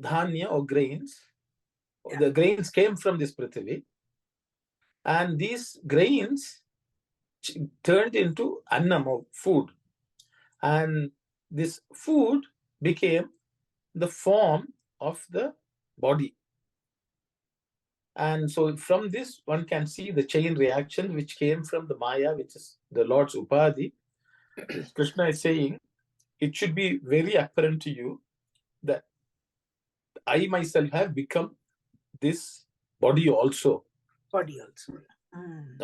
dhanya or grains. Yeah. The grains came from this Prithvi, and these grains turned into annam or food, and this food became the form of the body. And so from this, one can see the chain reaction which came from the Maya, which is the Lord's Upadhi. Krishna is saying, it should be very apparent to you that I myself have become this body also.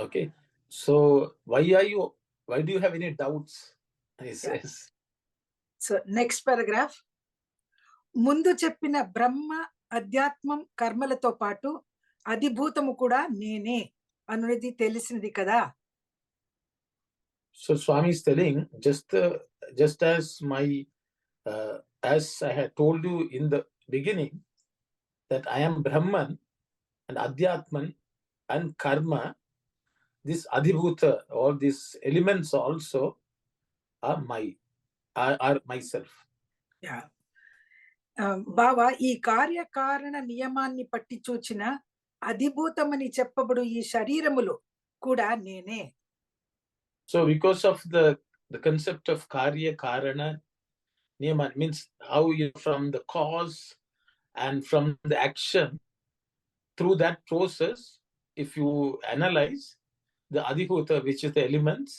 Okay. So why do you have any doubts? He says. So next paragraph. ముందు చెప్పిన బ్రహ్మ అధ్యాత్మం కర్మలతో పాటు అధిభూతము కూడా నేనే అనున్నది తెలిసినది కదా. So Swami is telling, just as as I had told you in the beginning, that I am Brahman and Adhyatman and Karma, this Adhibhuta, all these elements also are myself. Yeah. బావా, ఈ కార్యకారణ నియమాన్ని పట్టి చూచిన అధిభూతమని చెప్పబడు ఈ శరీరములు కూడా నేనే. So because of the concept of karya karana niyama, means how you from the cause and from the action, through that process, if you analyze the adhibhuta, which is the elements,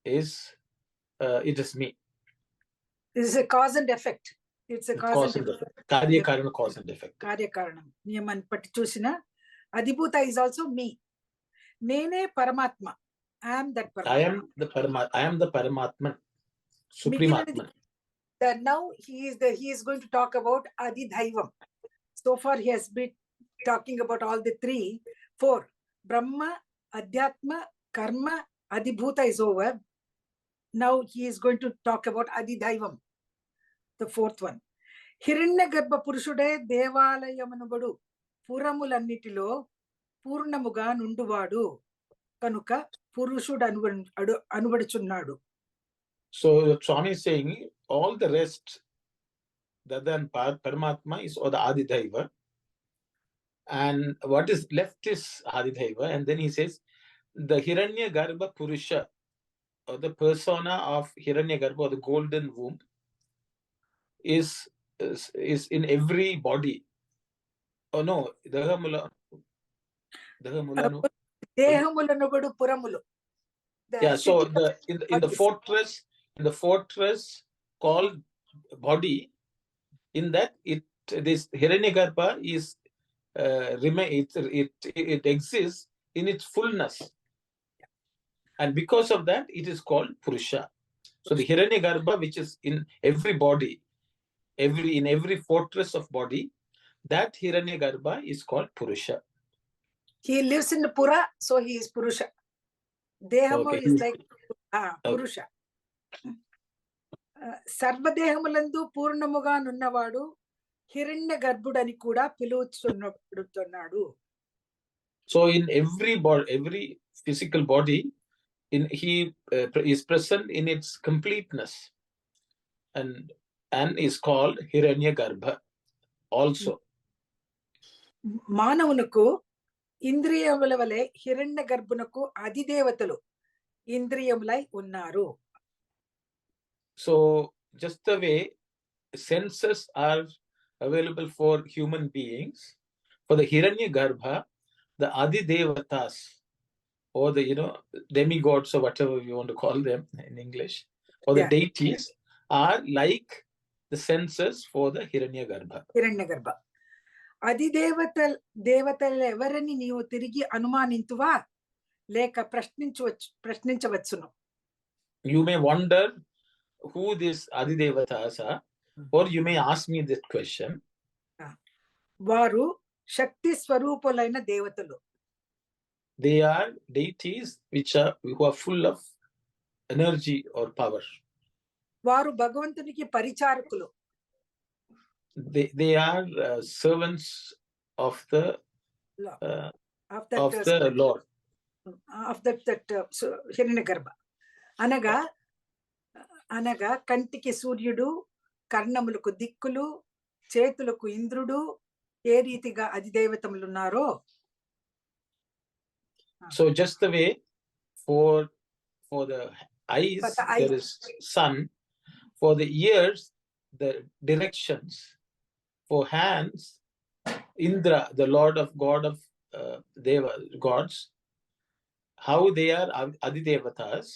it is me. This is a cause and effect. It's a cause and effect. Karya karana, cause and effect. Karya karana niyaman patti chusina adhibhuta is also me. Nene Paramatma. I am that Paramatma. I am the Paramatman, Supreme Atman. Now he is going to talk about Adidhaivam. So far he has been talking about all the 4. Brahma, Adhyatma, Karma, Adhibhuta is over. Now he is going to talk about Adidhaivam, the 4th one. Hiranya Garbha Purushude Devalayamanugodu Puramulannitilo Purnamuga Nunduvadu Kanuka Purushudu Anubaduchunnadu. So Swami is saying all the rest other than Paramatma is or the Adidhaiva, and what is left is Adidhaiva, and then he says the Hiranya Garbha Purusha, or the persona of Hiranya Garbha, or the golden womb, is in every body. Oh no, Dehamulanugodu Puramulu. Yeah, so in the fortress called body, in that this Hiranyagarbha is it exists in its fullness, and because of that it is called Purusha. So the Hiranyagarbha, which is in every body, in every fortress of body, that Hiranyagarbha is called Purusha. He lives in the Pura, so he is Purusha. Dehamu is like Purusha. Sarvadehamulandu Purnamuga Nunnavadu Hiranya Garbhudani Kuda Piluchunnadu. So in every physical body, he is present in its completeness, and and is called Hiranyagarbha also. Manavunaku ఇంద్రియముల వలె హిరణ్య గర్భునకు అధిదేవతలు ఇంద్రియములై ఉన్నారు. So just the way senses are available for human beings, for the Hiranyagarbha, the Adidevatas, or the demigods or whatever you want to call them in English, or the deities are like the senses for the Hiranyagarbha. హిరణ్యగర్భ దేవతలు ఎవరని నీవు తిరిగి అనుమానింతువా లేక ప్రశ్నించవచ్చును. You may wonder who these Adidevatas are, or you may ask me this question. వారు శక్తి స్వరూపులైన దేవతలు. They are deities who are full of energy or power. వారు భగవంతునికి పరిచారకులు. They are servants of the Lord. Of that హిరణ్యగర్భ అనగా కంటికి సూర్యుడు, కర్ణములకు దిక్కులు, చేతులకు ఇంద్రుడు ఏ రీతిగా అధిదేవతములు ఉన్నారో. So just the way for the eyes there is sun, for the ears the directions, for hands Indra, the Lord of God of gods, how they are Adidevatas.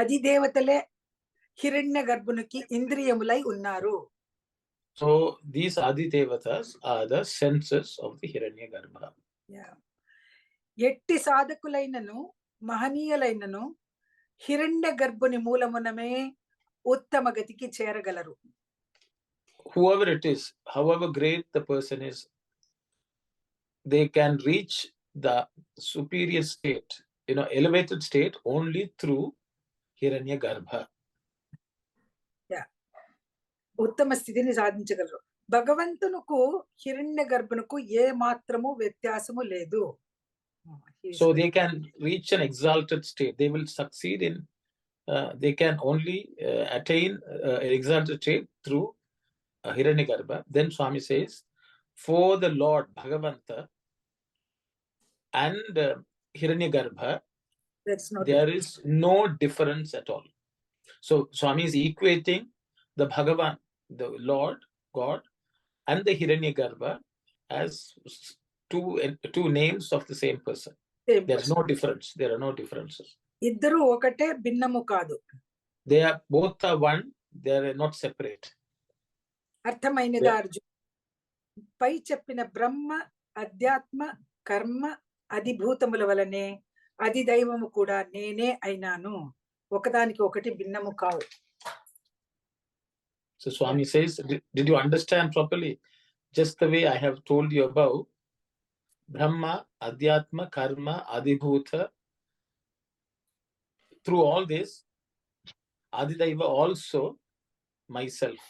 అధిదేవతలే హిరణ్య గర్భునికి ఇంద్రియములై ఉన్నారు. So these Adidevatas are the senses of the Hiranyagarbha. ఎట్టి సాధకులైనను మహనీయులైనను హిరణ్య గర్భుని మూలమునమే ఉత్తమ గతికి చేరగలరు. Whoever it is, however great the person is, they can reach the superior state, elevated state only through Hiranyagarbha. ఉత్తమ స్థితిని సాధించగలరు. భగవంతునకు హిరణ్య గర్భునకు ఏ మాత్రము వ్యత్యాసము లేదు. So they can reach an exalted state. They will succeed in, they can only attain an exalted state through Hiranyagarbha. Then Swami says, for the Lord Bhagavanta and Hiranyagarbha, there is no difference at all. So Swami is equating the Bhagavan, the Lord God, and the Hiranyagarbha as two names of the same person. There's no difference. There are no differences. ఇద్దరు ఒకటే, భిన్నము కాదు. They are both are one. They are not separate. అర్థమైనదా Arjun? పై చెప్పిన బ్రహ్మ, అధ్యాత్మ, కర్మ, అధిభూతముల వలనే అధిదైవము కూడా నేనే అయినాను. ఒకదానికి ఒకటి భిన్నము కావు. So Swami says, did you understand properly? Just the way I have told you about Brahma, Adhyatma, Karma, Adhibhuta. Through all this, Adidaiva also myself.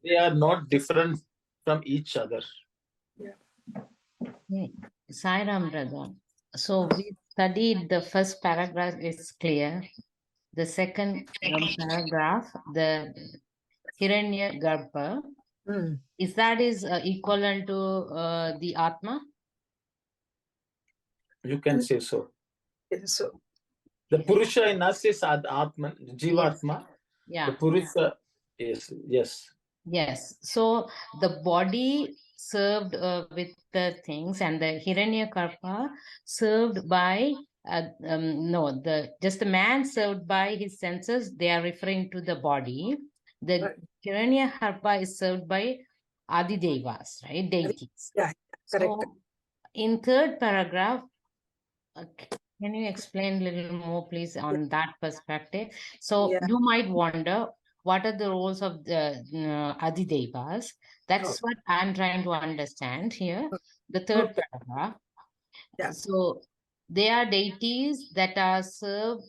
They are not different from each other. Sai Ram brother. So we studied the first paragraph is clear. The second paragraph, the Hiranyagarbha, is equivalent to the Atma? You can say so. The Purusha in us is Atman, Jivatma. Yeah. The Purusha is, yes. Yes. So the body served with the things, and the Hiranyagarbha served by just the man served by his senses. They are referring to the body. The Hiranyagarbha is served by Adidevas, right? Deities. Yeah, correct. So in third paragraph, can you explain a little more, please, on that perspective? So you might wonder, what are the roles of the Adidevas? That's what I'm trying to understand here. The third paragraph. So they are deities that are served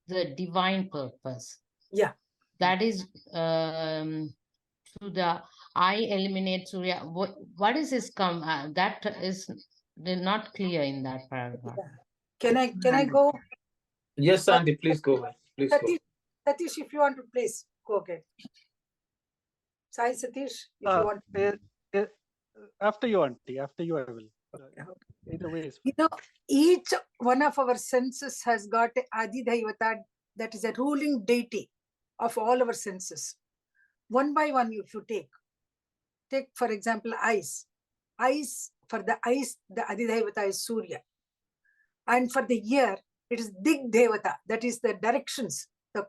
the divine purpose. Yeah. That is to the eye eliminate Surya. What is this that is not clear in that paragraph. Can I go? Yes, Auntie, please go. Please go. Satish, if you want to please go again. Sai Satish, if you want. After you, auntie. After you, I will. Either way is fine. You know, each one of our senses has got a Adidhaivata, that is a ruling deity of all our senses. One by one, if you take for example, eyes. For the eyes, the Adidhaivata is Surya. And for the ear, it is Dig Devata, that is the directions, the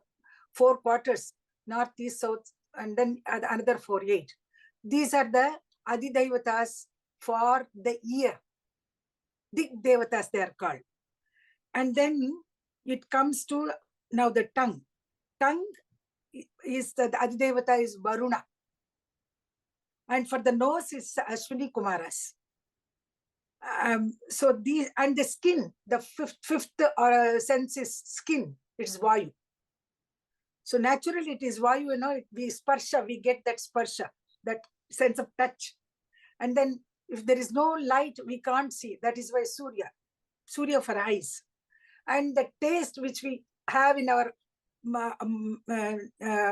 4 quarters, north, east, south, and then another 4, 8. These are the Adidhaivatas for the ear. Dig Devatas, they are called. And then it comes to now the tongue. Tongue is the Adidevata is Varuna. And for the nose is Ashwini Kumaras. So these, and the skin, the fifth sense is skin, it's Vayu. So naturally it is Vayu, you know, we sparsha, we get that sparsha, that sense of touch. And then if there is no light, we can't see. That is why Surya for eyes. And the taste which we have in our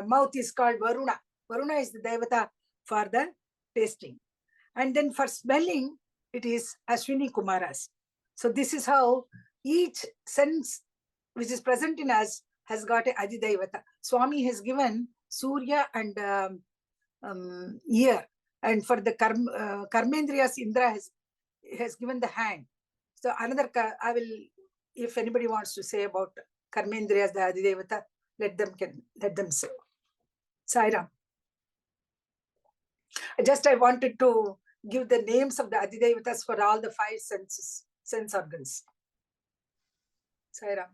mouth is called Varuna. Varuna is the Devata for the tasting. And then for smelling, it is Ashwini Kumaras. So this is how each sense which is present in us has got a Adidevata. Swami has given Surya and ear. And for the Karmendriyas, Indra has given the hand. So another, I will, if anybody wants to say about Karmendriyas, the Adidevata, let them say. Sairam. I wanted to give the names of the Adidevatas for all the 5 sense organs. Sairam.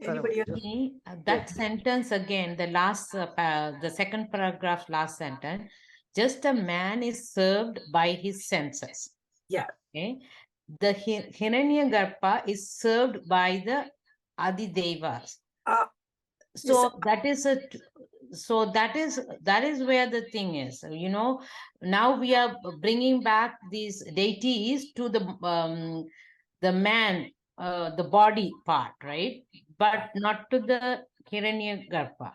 Anybody else? That sentence again, the last, the second paragraph, last sentence, just a man is served by his senses. Yeah. Okay. The Hiranyagarbha is served by the Adidevas. So that is that is where the thing is, you know. Now we are bringing back these deities to the man, the body part, right? But not to the Hiranyagarbha.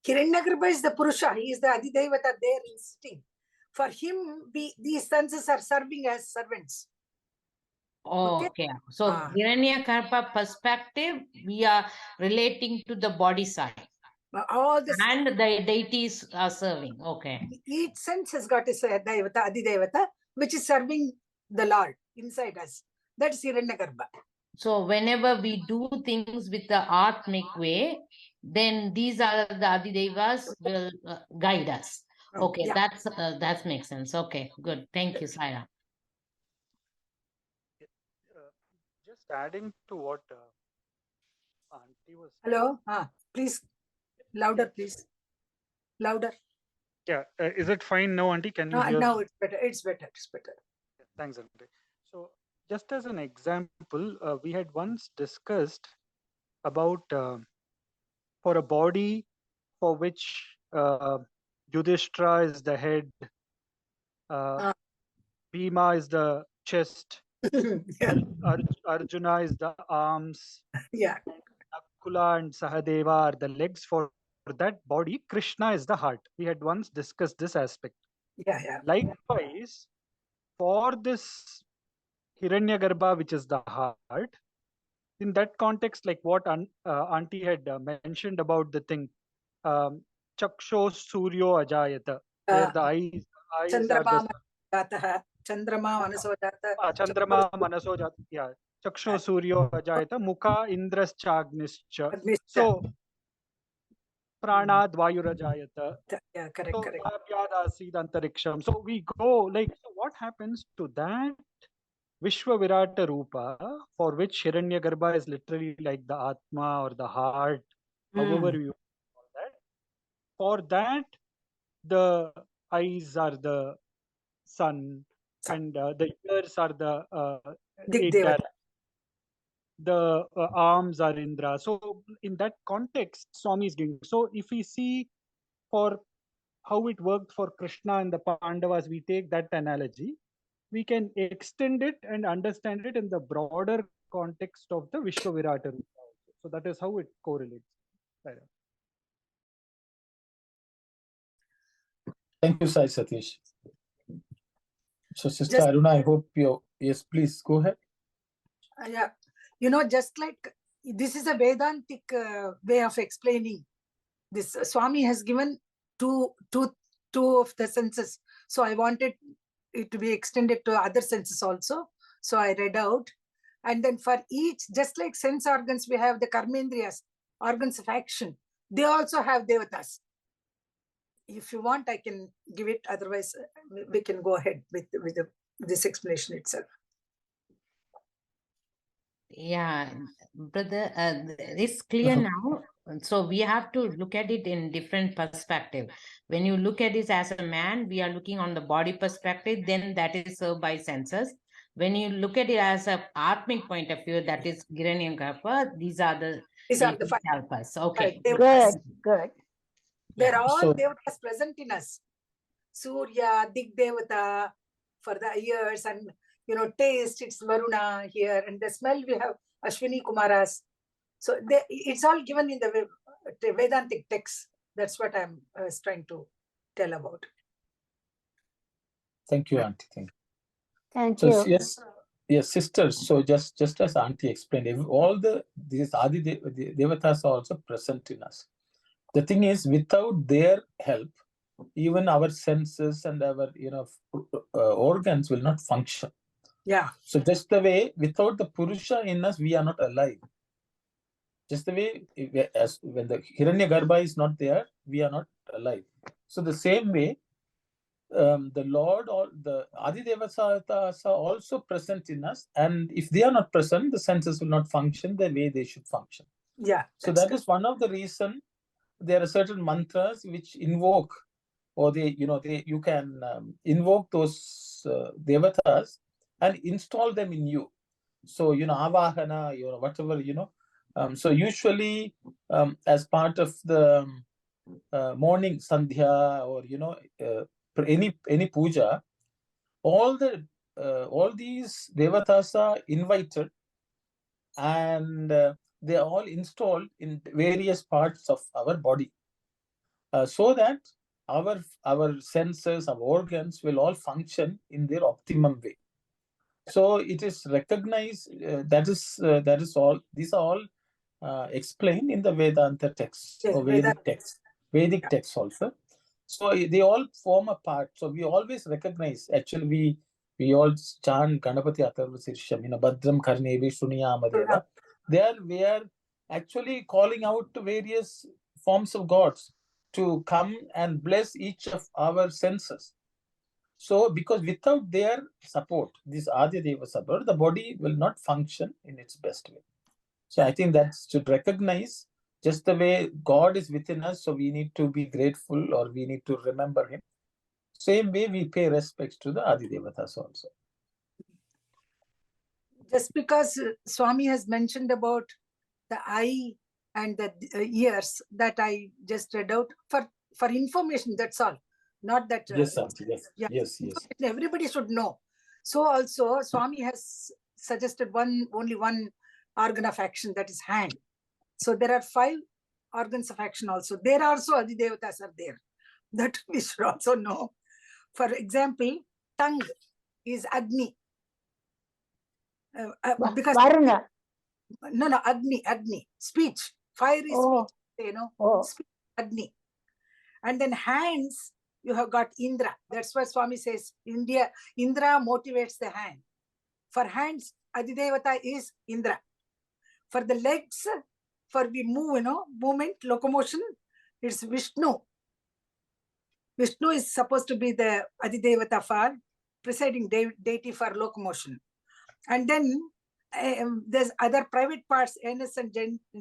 Hiranyagarbha is the Purusha. He is the Adidevata there in sitting. For him, these senses are serving as servants. Okay. So Hiranyagarbha perspective, we are relating to the body side. All the and the deities are serving. Okay. Each sense has got a Devata, Adidevata, which is serving the Lord inside us. That's Hiranyagarbha. So whenever we do things with the Atmic way, then these are the Adidevas will guide us. Okay, yeah. That makes sense. Okay, good. Thank you, Saira. Just adding to what Auntie was. Hello, please, louder, please, louder. Yeah, is it fine now, Auntie? Can you hear? Now it's better. It's better. It's better. Yeah, thanks, Auntie. So, just as an example, we had once discussed about for a body for which Yudhishthira is the head, Bhima is the chest, yeah. Arjuna is the arms, yeah. Nakula and Sahadeva are the legs. For that body, Krishna is the heart. We had once discussed this aspect. Yeah, yeah. Likewise, for this Hiranyagarbha, which is the heart, in that context, like what Auntie had mentioned about the thing, Chaksho Suryo Ajayata, where the eyes Chandrama Manasojata. Chandrama Manasojata. Yeah. Chaksho Suryo Ajayata, Mukha Indraschagnischa. So, Pranad Vayurajayata. Yeah, correct, correct. Antariksham. So we go like, so what happens to that Vishwa Virata Rupa, for which Hiranyagarbha is literally like the Atma or the heart, however you call that. For that, the eyes are the sun, and the ears are the the arms are Indra. So in that context, Swami is giving. So if we see for how it worked for Krishna and the Pandavas, we take that analogy, we can extend it and understand it in the broader context of the Vishwa Virata Rupa. So that is how it correlates. Thank you, Sai Satish. So, Sister Aruna, I hope you, yes, please go ahead. Yeah, you know, just like this is a Vedantic way of explaining this. Swami has given two of the senses. So I wanted it to be extended to other senses also. So I read out. And then for each, just like sense organs, we have the karmendriyas, organs of action. They also have devatas. If you want, I can give it. Otherwise, we can go ahead with this explanation itself. Yeah, brother, it's clear now. So we have to look at it in different perspective. When you look at it as a man, we are looking on the body perspective, then that is served by senses. When you look at it as a atmic point of view, that is Giranyagarbha, these are the help us. Okay. Good. They're all devatas present in us. Surya, Dig Devata for the ears, and you know, taste, it's Varuna here, and the smell we have Ashwini Kumaras. So it's all given in the Vedantic text. That's what I'm trying to tell about. Thank you, Auntie. Thank you. Yes, sisters. So just as Auntie explained, all these Adi Devatas are also present in us. The thing is, without their help, even our senses and our organs will not function. Yeah. So just the way, without the Purusha in us, we are not alive. Just the way, as when the Hiranyagarbha is not there, we are not alive. So the same way, the Lord or the Adi Devatas are also present in us, and if they are not present, the senses will not function the way they should function. Yeah. So that is one of the reasons there are certain mantras which invoke, or you can invoke those devatas and install them in you. So avahana, whatever so usually as part of the morning sandhya, or any puja, all these devatas are invited, and they are all installed in various parts of our body, so that our senses, our organs will all function in their optimum way. So it is recognized, that is all. These are all explained in the Vedanta text, or Vedic text also. So they all form a part. So we always recognize. Actually, we all chant Ganapati Atharva Sirsham, Bhadram Karnevi Shunyamadeva. There we are actually calling out to various forms of gods to come and bless each of our senses. So, because without their support, this Adi Deva support, the body will not function in its best way. So I think that should recognize just the way God is within us. So we need to be grateful, or we need to remember Him. Same way we pay respects to the Adi Devatas also. Just because Swami has mentioned about the eye and the ears, that I just read out for information, that's all. Not that yes, yes. Everybody should know. So also Swami has suggested only one organ of action, that is hand. So there are 5 organs of action also. There also Adi Devatas are there. That we should also know. For example, tongue is Agni. Because Varuna. No, Agni. Speech. Fire is speech, speech, Agni. And then hands, you have got Indra. That's why Swami says Indra motivates the hand. For hands, Adidevata is Indra. For the legs, for we move, movement, locomotion, it's Vishnu. Vishnu is supposed to be the Adidevata for presiding deity for locomotion. And then there's other private parts, anus and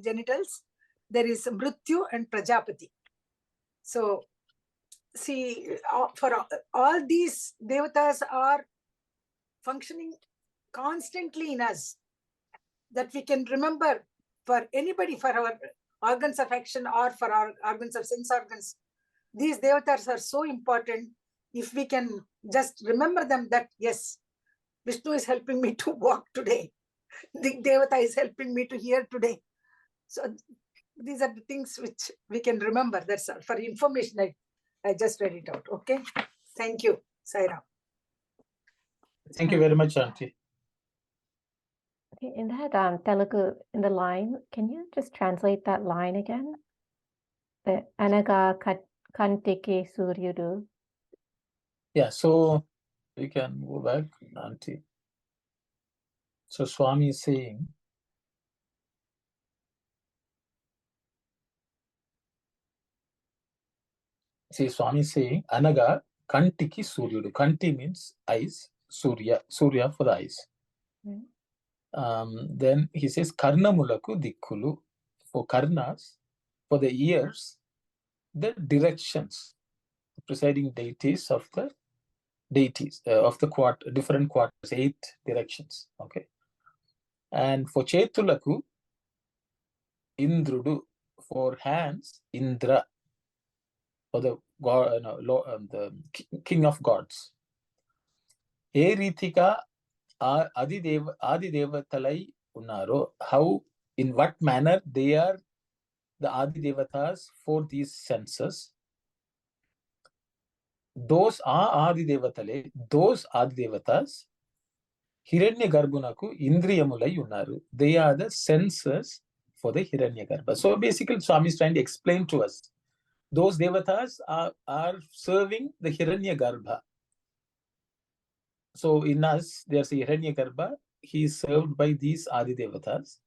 genitals. There is Mrityu and Prajapati. So, see, for all these devatas are functioning constantly in us, that we can remember for anybody, for our organs of action or for our organs of sense organs. These devatas are so important. If we can just remember them, that yes, Vishnu is helping me to walk today. The devata is helping me to hear today. So these are the things which we can remember. That's all. For information, I just read it out. Okay. Thank you, Saira. Thank you very much, Auntie. Okay, in that Telugu, in the line, can you just translate that line again? The Anaga Kantiki Suryudu. Yeah, so we can go back, Auntie. So Swami is saying, Swami is saying, Anaga Kantiki Suryudu. Kanti means eyes, Surya for the eyes. Then he says, Karnamulaku Dikkulu. For Karnas, for the ears, the directions, the presiding deities of the different quarters, 8 directions. Okay. And for Chetulaku, Indrudu, for hands, Indra, for the god, the king of gods. E Ritika Adi Devatalai Unaro, how, in what manner they are the Adi Devatas for these senses. Those are Adi Devatale, those Adi Devatas, Hiranya Garbunaku, Indriyamulai Unnaru. They are the senses for the Hiranya Garbha. So basically, Swami is trying to explain to us. Those Devatas are serving the Hiranya Garbha. So in us, there's a Hiranya Garbha. He is served by these Adi Devatas.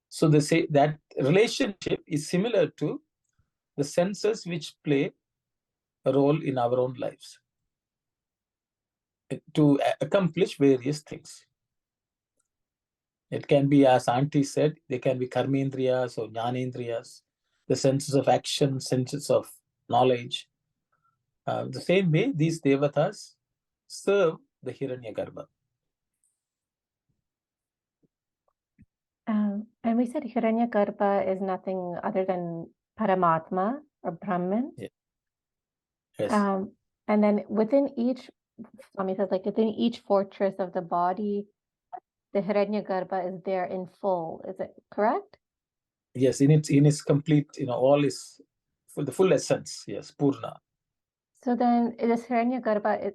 So they say that relationship is similar to the senses which play a role in our own lives to accomplish various things. It can be, as Auntie said, they can be karmendriyas or jnanendriyas, the senses of action, senses of knowledge. The same way, these devatas serve the Hiranyagarbha. And we said Hiranyagarbha is nothing other than Paramatma or Brahman. Yeah. Yes. And then within each, Swami says, like within each fortress of the body, the Hiranyagarbha is there in full. Is it correct? Yes, in its complete, all is for the full essence. Yes, Purna. So then this Hiranyagarbha,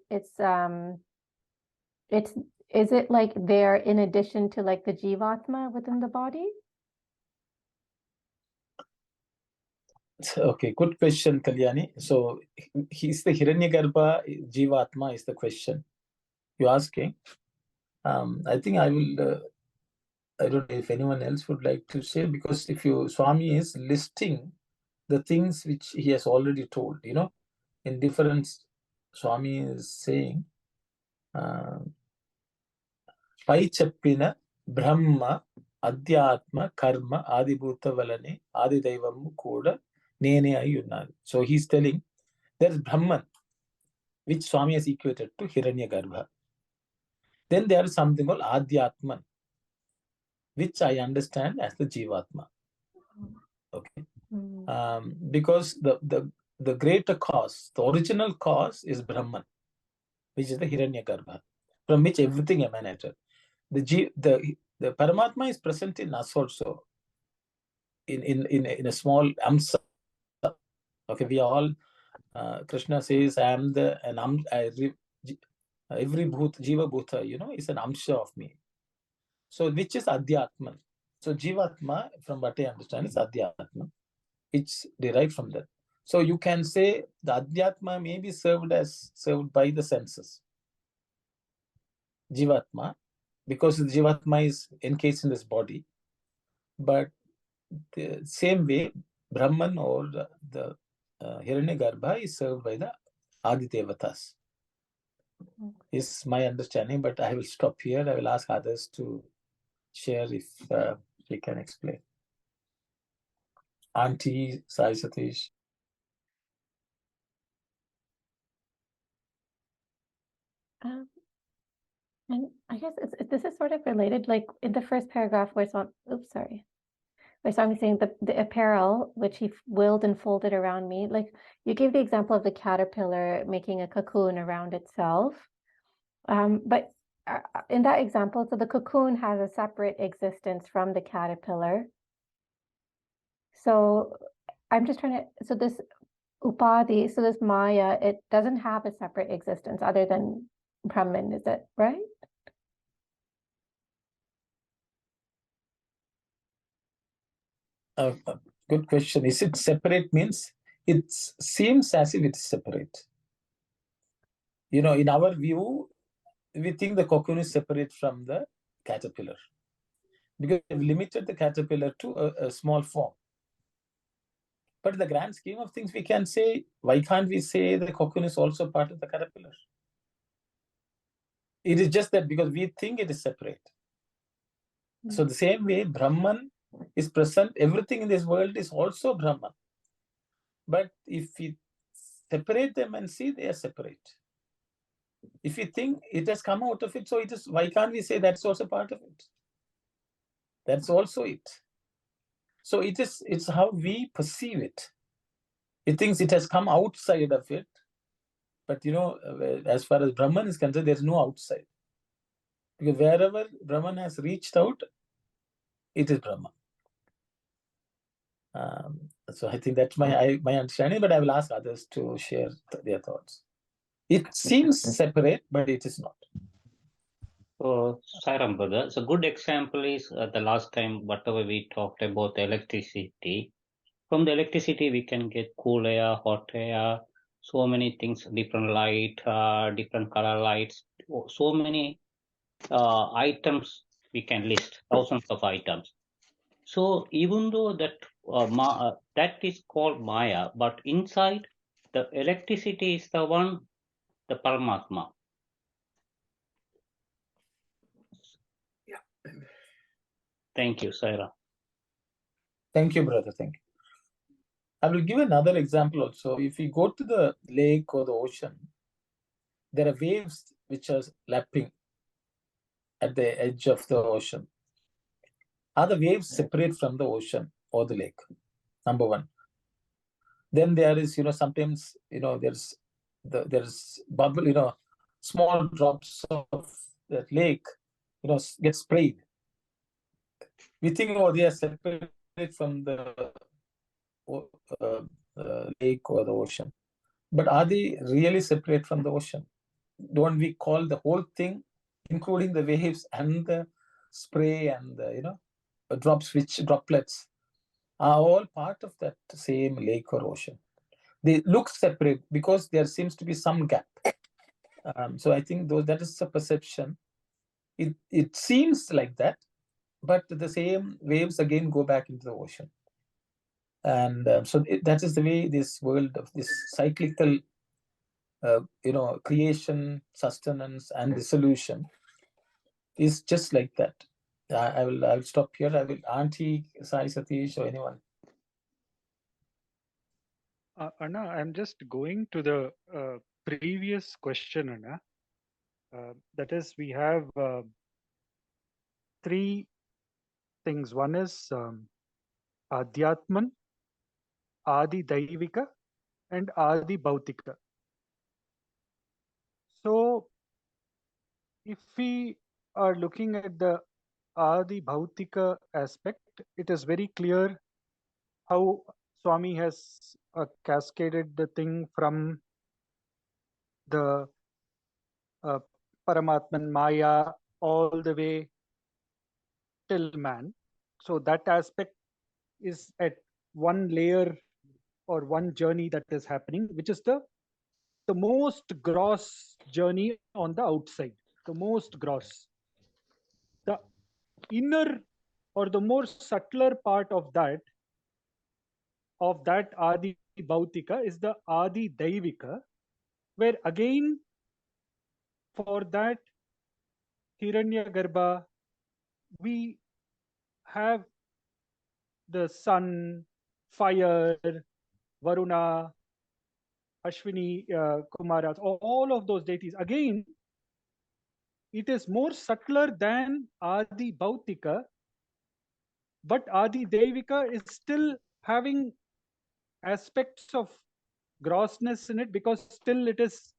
is it like there in addition to like the Jivatma within the body? Okay, good question, Kalyani. So he's the Hiranyagarbha, Jivatma is the question you're asking. I think I will, I don't know if anyone else would like to say, because if Swami is listing the things which he has already told, in different, Swami is saying, Pai Chappina, Brahma, Adhyatma, Karma, Adibhuta Valane, Adidaivamu Koda, Nene Ayunnadu. So he's telling there's Brahman, which Swami has equated to Hiranyagarbha. Then there is something called Adhyatman, which I understand as the Jivatma. Okay. Because the greater cause, the original cause is Brahman, which is the Hiranyagarbha, from which everything emanated. The Paramatma is present in us also, in a small amsa. Okay, we all, Krishna says, I am every Jiva Bhuta, is an amsha of me. So which is Adhyatman. So Jivatma, from what I understand, is Adhyatman. It's derived from that. So you can say the Adhyatma may be served by the senses. Jivatma, because the Jivatma is encased in this body. But the same way, Brahman or the Hiranyagarbha is served by the Adi Devatas. Is my understanding, but I will stop here. I will ask others to share if they can explain. Auntie Sai Satish. And I guess this is sort of related, like in the first paragraph where Swami saying the apparel which he willed and folded around me, like you gave the example of the caterpillar making a cocoon around itself. But in that example, so the cocoon has a separate existence from the caterpillar. So I'm just trying to, so this Upadhi, so this Maya, it doesn't have a separate existence other than Brahman, is it right? Good question. Is it separate? Means it seems as if it's separate. In our view, we think the cocoon is separate from the caterpillar because we've limited the caterpillar to a small form. But in the grand scheme of things, we can say, why can't we say the cocoon is also part of the caterpillar? It is just that because we think it is separate. So the same way, Brahman is present. Everything in this world is also Brahman. But if we separate them and see, they are separate. If we think it has come out of it, so it is. Why can't we say that's also part of it? That's also it. So it's how we perceive it. It thinks it has come outside of it. But as far as Brahman is concerned, there's no outside. Because wherever Brahman has reached out, it is Brahman. So I think that's my understanding, but I will ask others to share their thoughts. It seems separate, but it is not. So, Sairam brother, so good example is the last time whatever we talked about electricity. From the electricity, we can get cool air, hot air, so many things, different light, different color lights, so many items we can list, thousands of items. So even though that that is called Maya, but inside the electricity is the one, the Paramatma. Yeah. Thank you, Saira. Thank you, brother. Thank you. I will give another example also. If we go to the lake or the ocean, there are waves which are lapping at the edge of the ocean. Are the waves separate from the ocean or the lake? Number one. Then there is, sometimes, there's bubble, small drops of that lake, get sprayed. We think, they are separate from the lake or the ocean. But are they really separate from the ocean? Don't we call the whole thing, including the waves and the spray and the, droplets, are all part of that same lake or ocean? They look separate because there seems to be some gap. So I think that is a perception. It seems like that, but the same waves again go back into the ocean. And so that is the way this world of this cyclical, creation, sustenance, and dissolution is just like that. I will stop here. I will Auntie Sai Satish or anyone. Anna, I'm just going to the previous question, Anna. That is, we have three things. One is Adhyatman, Adi Daivika, and Adi Bhautika. So, if we are looking at the Adi Bhautika aspect, it is very clear how Swami has cascaded the thing from the Paramatman, Maya, all the way till man. So that aspect is at one layer or one journey that is happening, which is the most gross journey on the outside, the most gross. The inner or the more subtler part of that Adi Bhautika is the Adi Daivika, where again for that Hiranyagarbha we have the sun, fire, Varuna, Ashwini, Kumaras, all of those deities. Again, it is more subtler than Adi Bhautika, but Adi Devika is still having aspects of grossness in it because still it is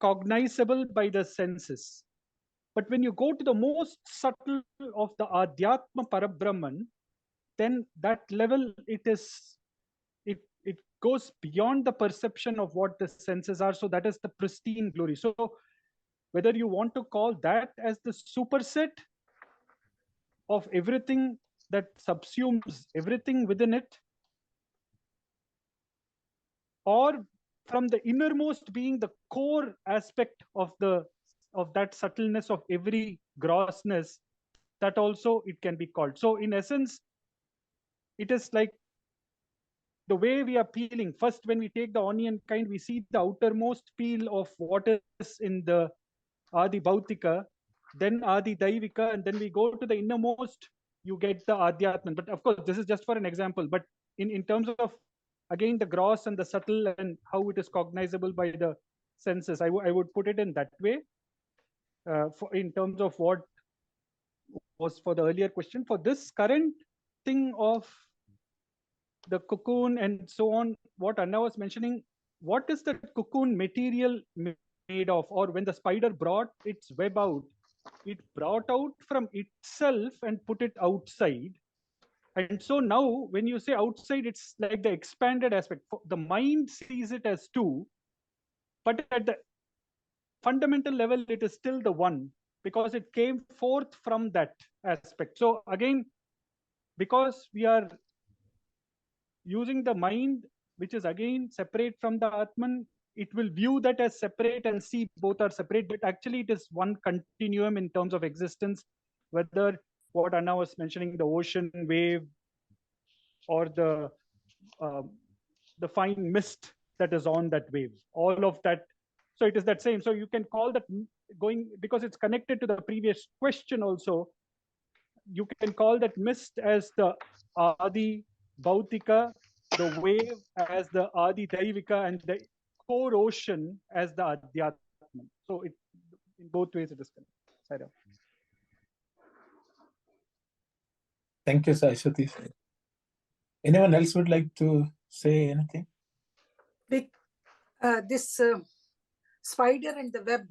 cognizable by the senses. But when you go to the most subtle of the Adhyatma Parabrahman, then that level, it goes beyond the perception of what the senses are. So that is the pristine glory. So whether you want to call that as the superset of everything that subsumes everything within it, or from the innermost being the core aspect of that subtleness of every grossness, that also it can be called. So in essence, it is like the way we are peeling. First, when we take the onion kind, we see the outermost peel of what is in the Adi Bhautika, then Adi Daivika, and then we go to the innermost, you get the Adhyatman. But of course, this is just for an example. But in terms of, again, the gross and the subtle and how it is cognizable by the senses, I would put it in that way. In terms of what was for the earlier question, for this current thing of the cocoon and so on, what Anna was mentioning, what is the cocoon material made of? Or when the spider brought its web out, it brought out from itself and put it outside. And so now when you say outside, it's like the expanded aspect. The mind sees it as two, but at the fundamental level, it is still the one, because it came forth from that aspect. So again, because we are using the mind, which is again separate from the Atman, it will view that as separate and see both are separate, but actually it is one continuum in terms of existence. Whether what Anna was mentioning, the ocean wave, or the fine mist that is on that wave, all of that. So it is that same. So you can call that, going, because it's connected to the previous question also, you can call that mist as the Adi Bhautika, the wave as the Adi Daivika, and the core ocean as the Adhyatman. So it, in both ways it is connected. Thank you, Saraswati. Anyone else would like to say anything? This spider and the web,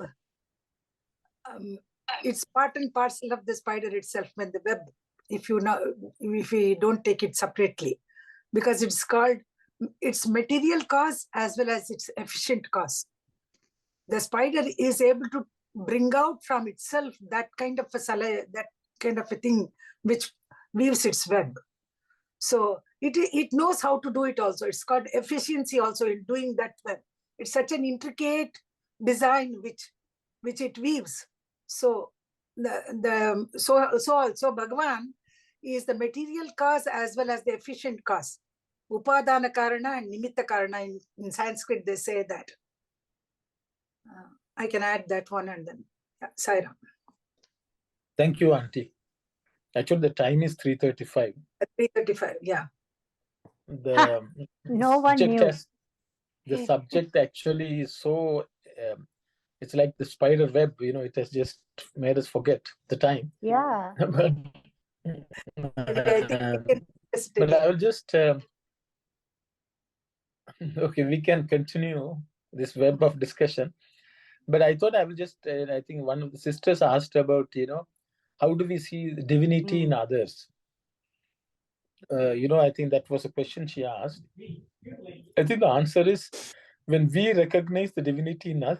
it's part and parcel of the spider itself. When the web, if we don't take it separately, because it's called its material cause as well as its efficient cause. The spider is able to bring out from itself that kind of a thing which weaves its web. So it knows how to do it also. It's got efficiency also in doing that web. It's such an intricate design which it weaves. So so Bhagavan is the material cause as well as the efficient cause. Upadana Karana and Nimitta Karana, in Sanskrit they say that. I can add that one, and then Sairam. Thank you, Auntie. Actually, the time is 3:35. 3:35, yeah. No one knew. The subject actually is so, it's like the spider web, it has just made us forget the time. Yeah. But I will just, okay, we can continue this web of discussion. But I thought I will just, I think one of the sisters asked about, how do we see divinity in others? I think that was a question she asked. I think the answer is, when we recognize the divinity in us,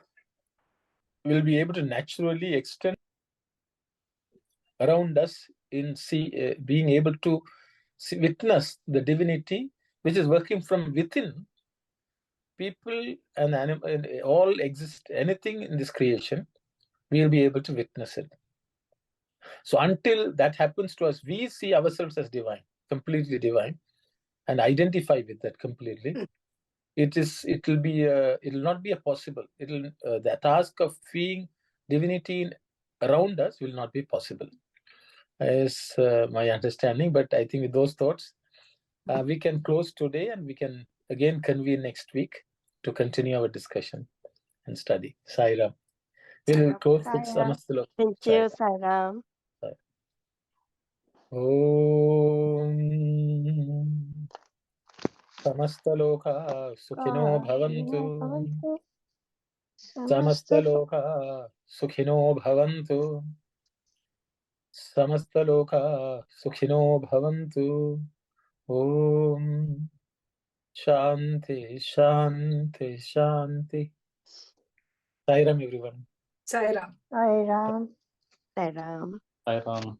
we'll be able to naturally extend around us in being able to witness the divinity which is working from within people and animal, and all exist, anything in this creation, we'll be able to witness it. So until that happens to us, we see ourselves as divine, completely divine, and identify with that completely. It will not be a possible. The task of seeing divinity around us will not be possible, is my understanding. But I think with those thoughts, we can close today, and we can again convene next week to continue our discussion and study. Sairam. We'll close with Samastaloka. Thank you, Sairam. Om Samastaloka Sukhino Bhavantu. Samastaloka Sukhino Bhavantu. Samastaloka Sukhino Bhavantu. Om Shanti, Shanti, Shanti. Sai Ram, everyone. Sai Ram. Sai Ram. Sai Ram. Sai Ram.